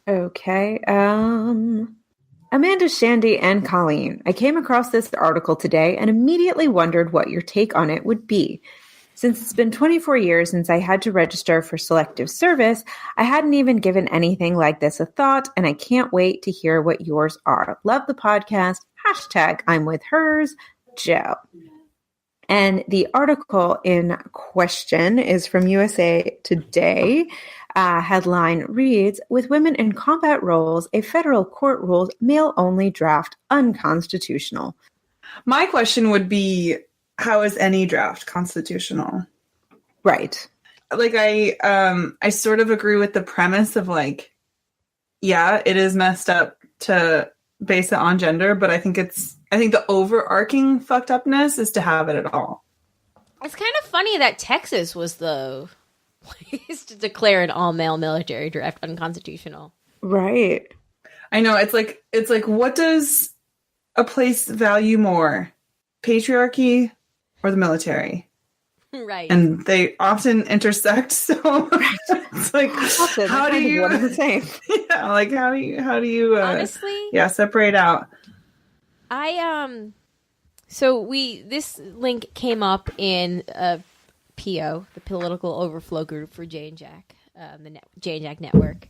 Okay. Amanda, Shandy, and Colleen. I came across this article today and immediately wondered what your take on it would be. Since it's been 24 years since I had to register for selective service, I hadn't even given anything like this a thought, and I can't wait to hear what yours are. Love the podcast. Hashtag I'm with hers, Joe. And the article in question is from USA Today. Headline reads, with women in combat roles, a federal court ruled male-only draft unconstitutional. My question would be, how is any draft constitutional? Right. Like, I sort of agree with the premise of like, yeah, it is messed up to base it on gender, but I think the overarching fucked upness is to have it at all. It's kind of funny that Texas was the place to declare an all-male military draft unconstitutional. Right. I know, it's like what does a place value more? Patriarchy or the military? Right. And they often intersect, so it's like Often, how do you one and the same? Yeah, like how do you honestly, separate out? This link came up in PO, the Political Overflow group for Jay and Jack, the Jay and Jack Network.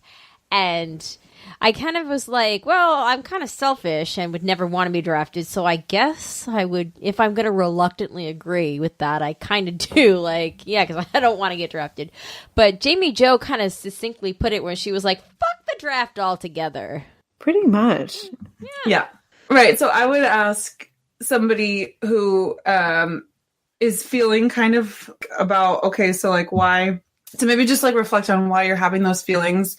And I kind of was like, well, I'm kind of selfish and would never want to be drafted. So I guess I would, if I'm going to reluctantly agree with that, I kind of do. Like, yeah, because I don't want to get drafted. But Jamie Jo kind of succinctly put it where she was like, fuck the draft altogether. Pretty much. Yeah. Right. So I would ask somebody who is feeling kind of about, okay, so like why, to maybe just like reflect on why you're having those feelings.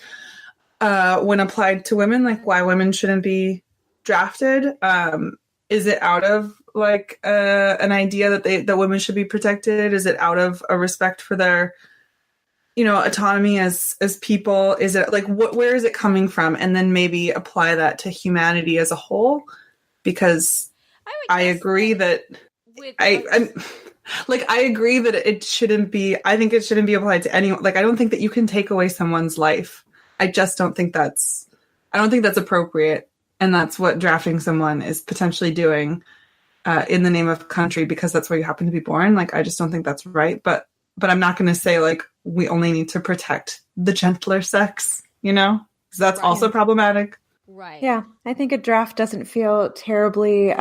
When applied to women, like why women shouldn't be drafted. Is it out of like an idea that women should be protected? Is it out of a respect for their, autonomy as people? Is it like where is it coming from? And then maybe apply that to humanity as a whole, because I agree that I agree that it shouldn't be. I think it shouldn't be applied to anyone. Like I don't think that you can take away someone's life. I just don't think that's appropriate. And that's what drafting someone is potentially doing in the name of country, because that's where you happen to be born. Like, I just don't think that's right. But I'm not going to say like, we only need to protect the gentler sex, because that's right. Also problematic. Right. Yeah. I think a draft doesn't feel terribly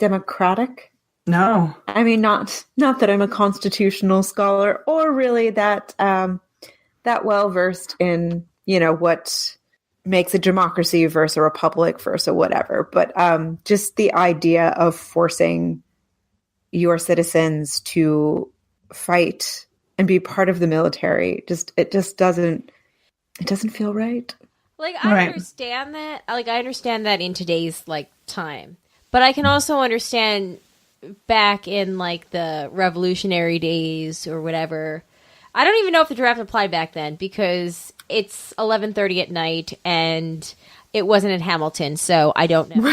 democratic. No. I mean, not that I'm a constitutional scholar or really that well versed in, what makes a democracy versus a republic versus whatever. But just the idea of forcing your citizens to fight and be part of the military, it doesn't feel right. Like, I understand that. Like, I understand that in today's like time, but I can also understand back in like the Revolutionary days or whatever. I don't even know if the draft applied back then, because it's 11:30 at night and it wasn't in Hamilton, so I don't know.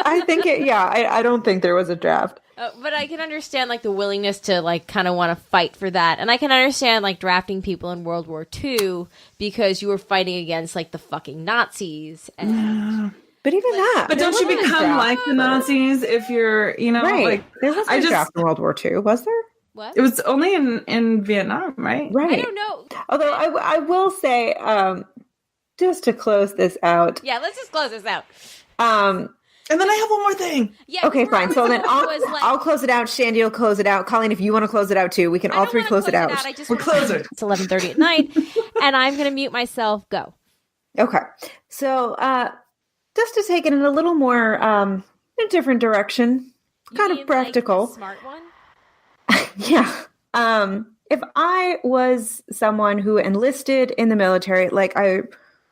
I think I don't think there was a draft. But I can understand like the willingness to like kind of want to fight for that. And I can understand like drafting people in World War II because you were fighting against like the fucking Nazis. And but even that. But don't you become like the Nazis if you're, right. like there was no draft in World War II, was there? What? It was only in Vietnam, right? Right. I don't know. Although I will say, just to close this out. Yeah, let's just close this out. And then I have one more thing. Yeah. Okay, fine. So then I'll close it out. Shandy will close it out. Colleen, if you want to close it out too, we can all three close it out. We're closing. It's 11:30 at night, and I'm going to mute myself. Go. Okay. So just to take it in a little more a different direction, kind of practical. Like a smart one? Yeah. If I was someone who enlisted in the military, like I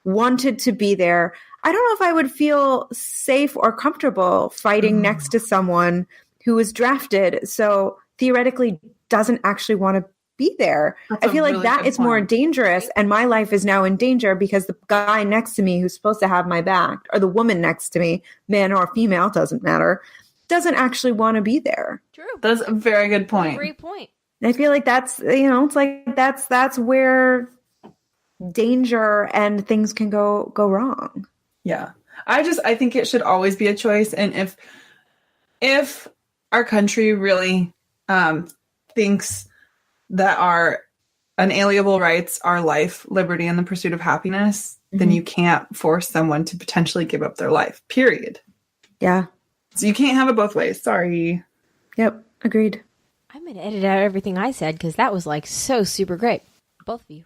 wanted to be there, I don't know if I would feel safe or comfortable fighting next to someone who was drafted, so theoretically doesn't actually want to be there. I feel like that is more dangerous, and my life is now in danger because the guy next to me who's supposed to have my back, or the woman next to me, man or female, doesn't matter, doesn't actually want to be there. True. That's a very good point. Great point. I feel like that's, it's like that's where danger and things can go wrong. Yeah. I think it should always be a choice. And if our country really thinks that our unalienable rights are life, liberty, and the pursuit of happiness, then you can't force someone to potentially give up their life, period. Yeah. So you can't have it both ways. Sorry. Yep. Agreed. I'm going to edit out everything I said because that was like so super great. Both of you.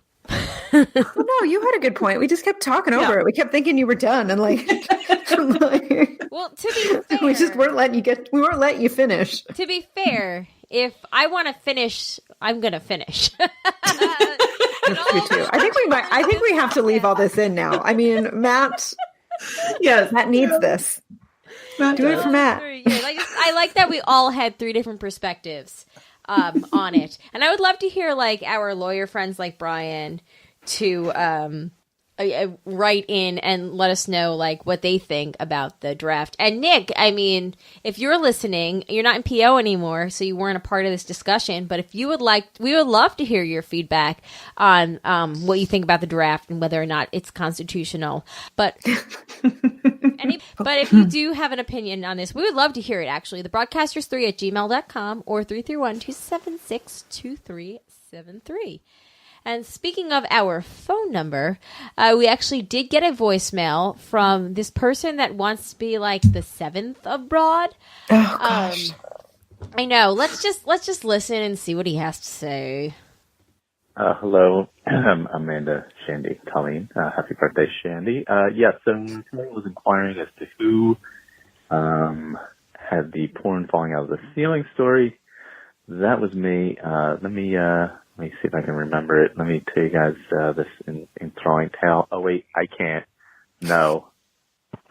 Well, no, you had a good point. We just kept talking over it. We kept thinking you were done, and like, well, to be fair, we just weren't letting you finish. To be fair, if I want to finish, I'm going to finish. That's true too. I think we have to leave all this in now. I mean, Matt. Yes, Matt needs this. Do it for Matt. I like that we all had 3 different perspectives on it, and I would love to hear like our lawyer friends like Brian to write in and let us know like what they think about the draft. And Nick, I mean, if you're listening, you're not in PO anymore, so you weren't a part of this discussion, but if you would like, we would love to hear your feedback on what you think about the draft and whether or not it's constitutional. But but if you do have an opinion on this, we would love to hear it, actually. Thebroadcasters3@gmail.com or 331-276-2373. And speaking of our phone number, we actually did get a voicemail from this person that wants to be like the 7th abroad. Oh gosh. I know. Let's just listen and see what he has to say. Hello, Amanda, Shandy, Colleen. Happy birthday, Shandy. So somebody was inquiring as to who had the porn falling out of the ceiling story. That was me. Let me see if I can remember it. Let me tell you guys this enthralling tale. Oh, wait, I can't. No,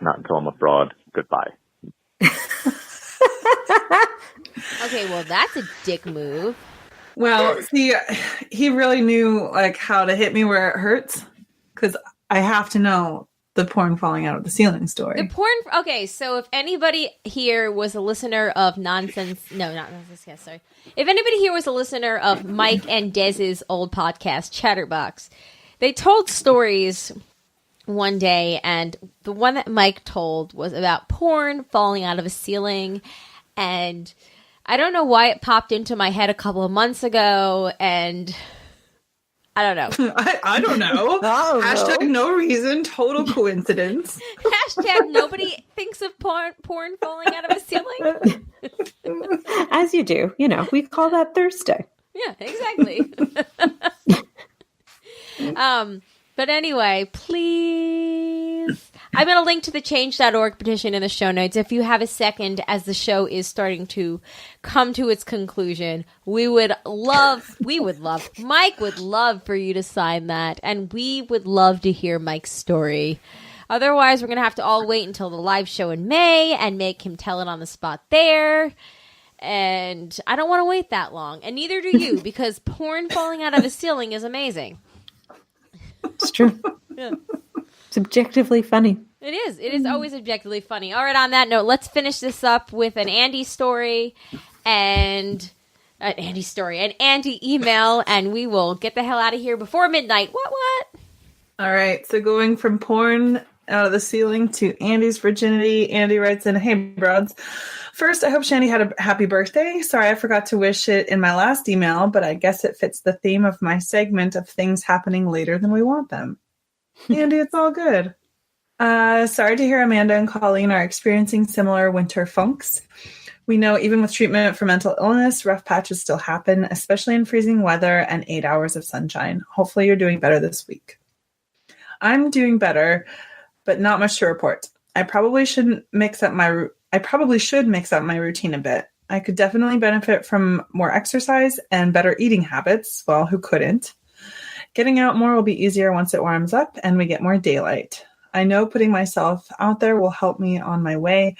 not until I'm abroad. Goodbye. Okay, well, that's a dick move. Well, see, he really knew like how to hit me where it hurts, because I have to know the porn falling out of the ceiling story. The porn. Okay, so if anybody here was a listener of Nonsense, not Nonsense. Yes, sorry. If anybody here was a listener of Mike and Dez's old podcast, Chatterbox, they told stories one day, and the one that Mike told was about porn falling out of a ceiling, and I don't know why it popped into my head a couple of months ago, and I don't know. I don't know. Hashtag no reason, total coincidence. Hashtag nobody thinks of porn falling out of a ceiling. As you do. You know, we call that Thursday. Yeah, exactly. But anyway, please. I'm going to link to the change.org petition in the show notes. If you have a second, as the show is starting to come to its conclusion, Mike would love for you to sign that, and we would love to hear Mike's story. Otherwise, we're going to have to all wait until the live show in May and make him tell it on the spot there. And I don't want to wait that long. And neither do you, because porn falling out of a ceiling is amazing. It's true. Yeah. It's objectively funny. It is. It is always objectively funny. All right, on that note, let's finish this up with an Andy story and an Andy email, and we will get the hell out of here before midnight. What? All right, so going from porn out of the ceiling to Andy's virginity, Andy writes in, "Hey, broads. First, I hope Shandy had a happy birthday. Sorry, I forgot to wish it in my last email, but I guess it fits the theme of my segment of things happening later than we want them. Andy, it's all good. Sorry to hear Amanda and Colleen are experiencing similar winter funks. We know even with treatment for mental illness, rough patches still happen, especially in freezing weather and 8 hours of sunshine. Hopefully you're doing better this week. I'm doing better, but not much to report. I probably should mix up my routine a bit. I could definitely benefit from more exercise and better eating habits. Well, who couldn't? Getting out more will be easier once it warms up and we get more daylight. I know putting myself out there will help me on my way,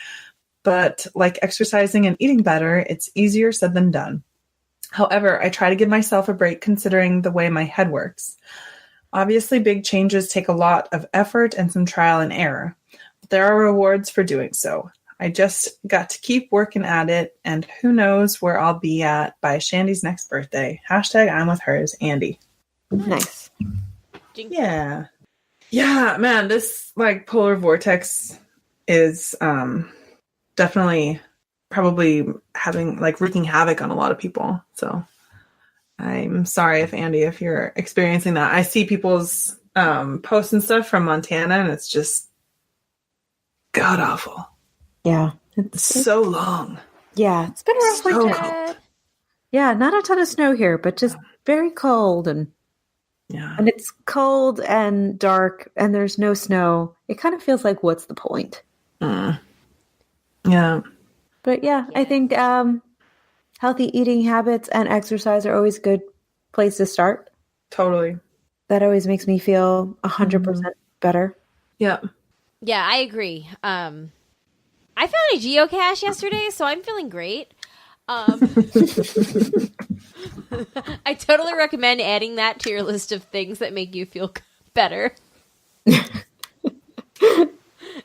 but like exercising and eating better, it's easier said than done. However, I try to give myself a break considering the way my head works. Obviously, big changes take a lot of effort and some trial and error, but there are rewards for doing so. I just got to keep working at it, and who knows where I'll be at by Shandy's next birthday. Hashtag I'm with hers, Andy." Nice. Yeah. Yeah, man, this like polar vortex is definitely probably having like wreaking havoc on a lot of people. So I'm sorry if you're experiencing that. I see people's posts and stuff from Montana, and it's just god awful. Yeah. It's so long. Yeah. It's been a rough So winter. cold. Yeah. Not a ton of snow here, but just very cold. And it's cold and dark and there's no snow. It kind of feels like, what's the point? Yeah. But yeah, I think healthy eating habits and exercise are always a good place to start. Totally. That always makes me feel 100% better. Yeah. Yeah, I agree. I found a geocache yesterday, so I'm feeling great. I totally recommend adding that to your list of things that make you feel better. Yeah,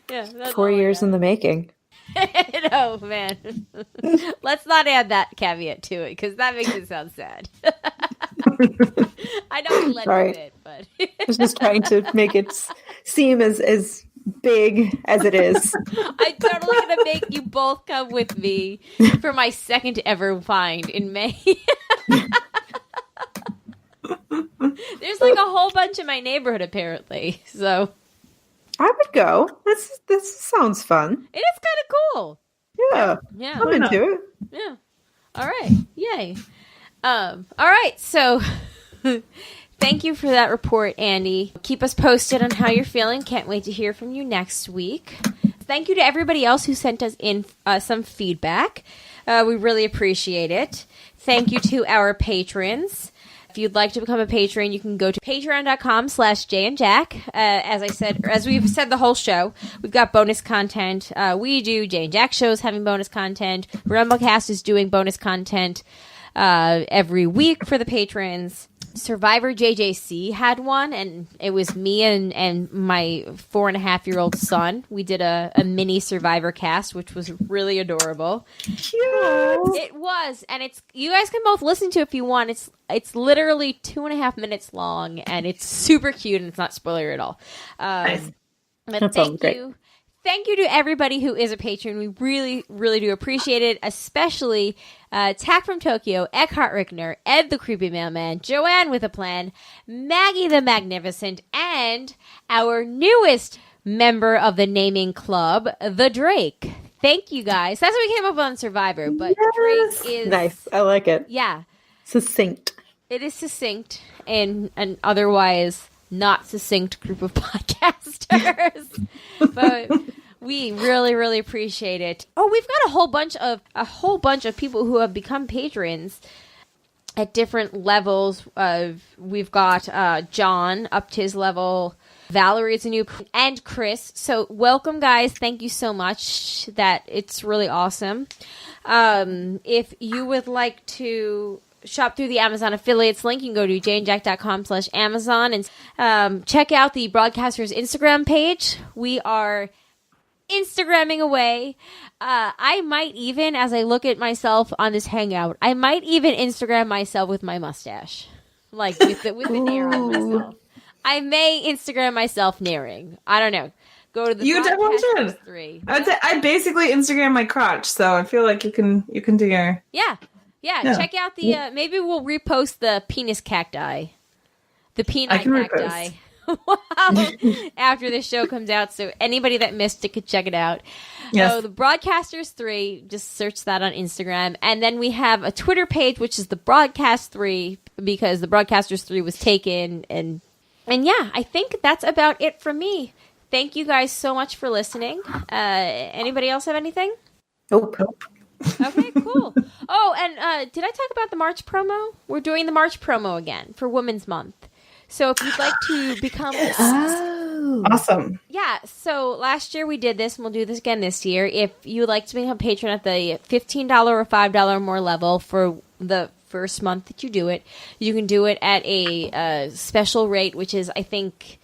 that's 4 years in the making. Oh, man. Let's not add that caveat to it, because that makes it sound sad. I know we led with it, but... I was just trying to make it seem as big as it is. I'm totally going to make you both come with me for my second ever find in May. There's like a whole bunch in my neighborhood, apparently, so... I would go. This sounds fun. It is kind of cool. Yeah. Yeah. I'm into it. Yeah. All right. Yay. All right. So thank you for that report, Andy. Keep us posted on how you're feeling. Can't wait to hear from you next week. Thank you to everybody else who sent us in some feedback. We really appreciate it. Thank you to our patrons. If you'd like to become a patron, you can go to patreon.com/JayandJack. As we've said the whole show, we've got bonus content. We do Jay and Jack shows having bonus content. Rumblecast is doing bonus content every week for the patrons. Survivor JJC had one, and it was me and my 4.5-year-old son. We did a mini Survivor cast, which was really adorable. Cute. It was, and you guys can both listen to it if you want. It's literally 2.5 minutes long, and it's super cute, and it's not spoiler at all. Nice. But thank you. Thank you to everybody who is a patron. We really, really do appreciate it, especially Tack from Tokyo, Eckhart Rickner, Ed the Creepy Mailman, Joanne with a Plan, Maggie the Magnificent, and our newest member of the naming club, the Drake. Thank you, guys. That's what we came up with on Survivor, but Yes. Drake is... Nice. I like it. Yeah. Succinct. It is succinct and otherwise not succinct group of podcasters. But we really, really appreciate it. Oh, we've got a whole bunch of people who have become patrons at different levels. We've got John up to his level. Valerie is a new, and Chris. So welcome, guys. Thank you so much. It's really awesome. If you would like to shop through the Amazon affiliates link, you can go to jayandjack.com/Amazon and check out the Broadcasters Instagram page. We are Instagramming away. I might even, as I look at myself on this hangout, I might even Instagram myself with my mustache. Like with the nair on myself. I may Instagram myself nairing. I don't know. Go to the You definitely should. 3. I basically Instagram my crotch, so I feel like you can do your Yeah. Check out the maybe we'll repost the penis cacti. The peni cacti. After this show comes out, so anybody that missed it could check it out. Yes. So the Broadcasters 3, just search that on Instagram, and then we have a Twitter page which is the Broadcast 3 because the Broadcasters 3 was taken, and yeah, I think that's about it from me. Thank you guys so much for listening. Anybody else have anything? Nope. Okay, cool. Oh, and did I talk about the March promo? We're doing the March promo again for Women's Month. So if you'd like to become... Oh. awesome. Yeah, so last year we did this, and we'll do this again this year. If you would like to become a patron at the $15 or $5 or more level for the first month that you do it, you can do it at a special rate, which is, I think...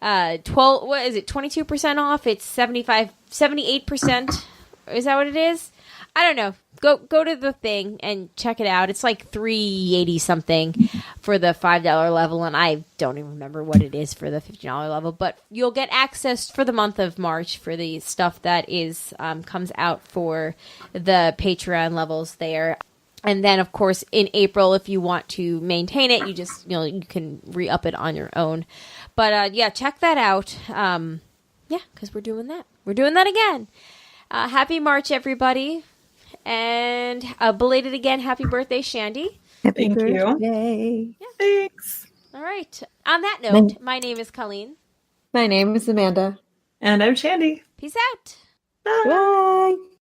22% off? It's 78%. Is that what it is? I don't know. Go to the thing and check it out. It's like $3.80 something for the $5 level, and I don't even remember what it is for the $50 level. But you'll get access for the month of March for the stuff that is comes out for the Patreon levels there. And then, of course, in April, if you want to maintain it, you can re-up it on your own. But yeah, check that out. Yeah, because we're doing that. We're doing that again. Happy March, everybody. And belated again, happy birthday, Shandy. Happy Thank you. birthday. Yeah. Thanks. All right. On that note, my name is Colleen. My name is Amanda. And I'm Shandy. Peace out. Bye. Bye.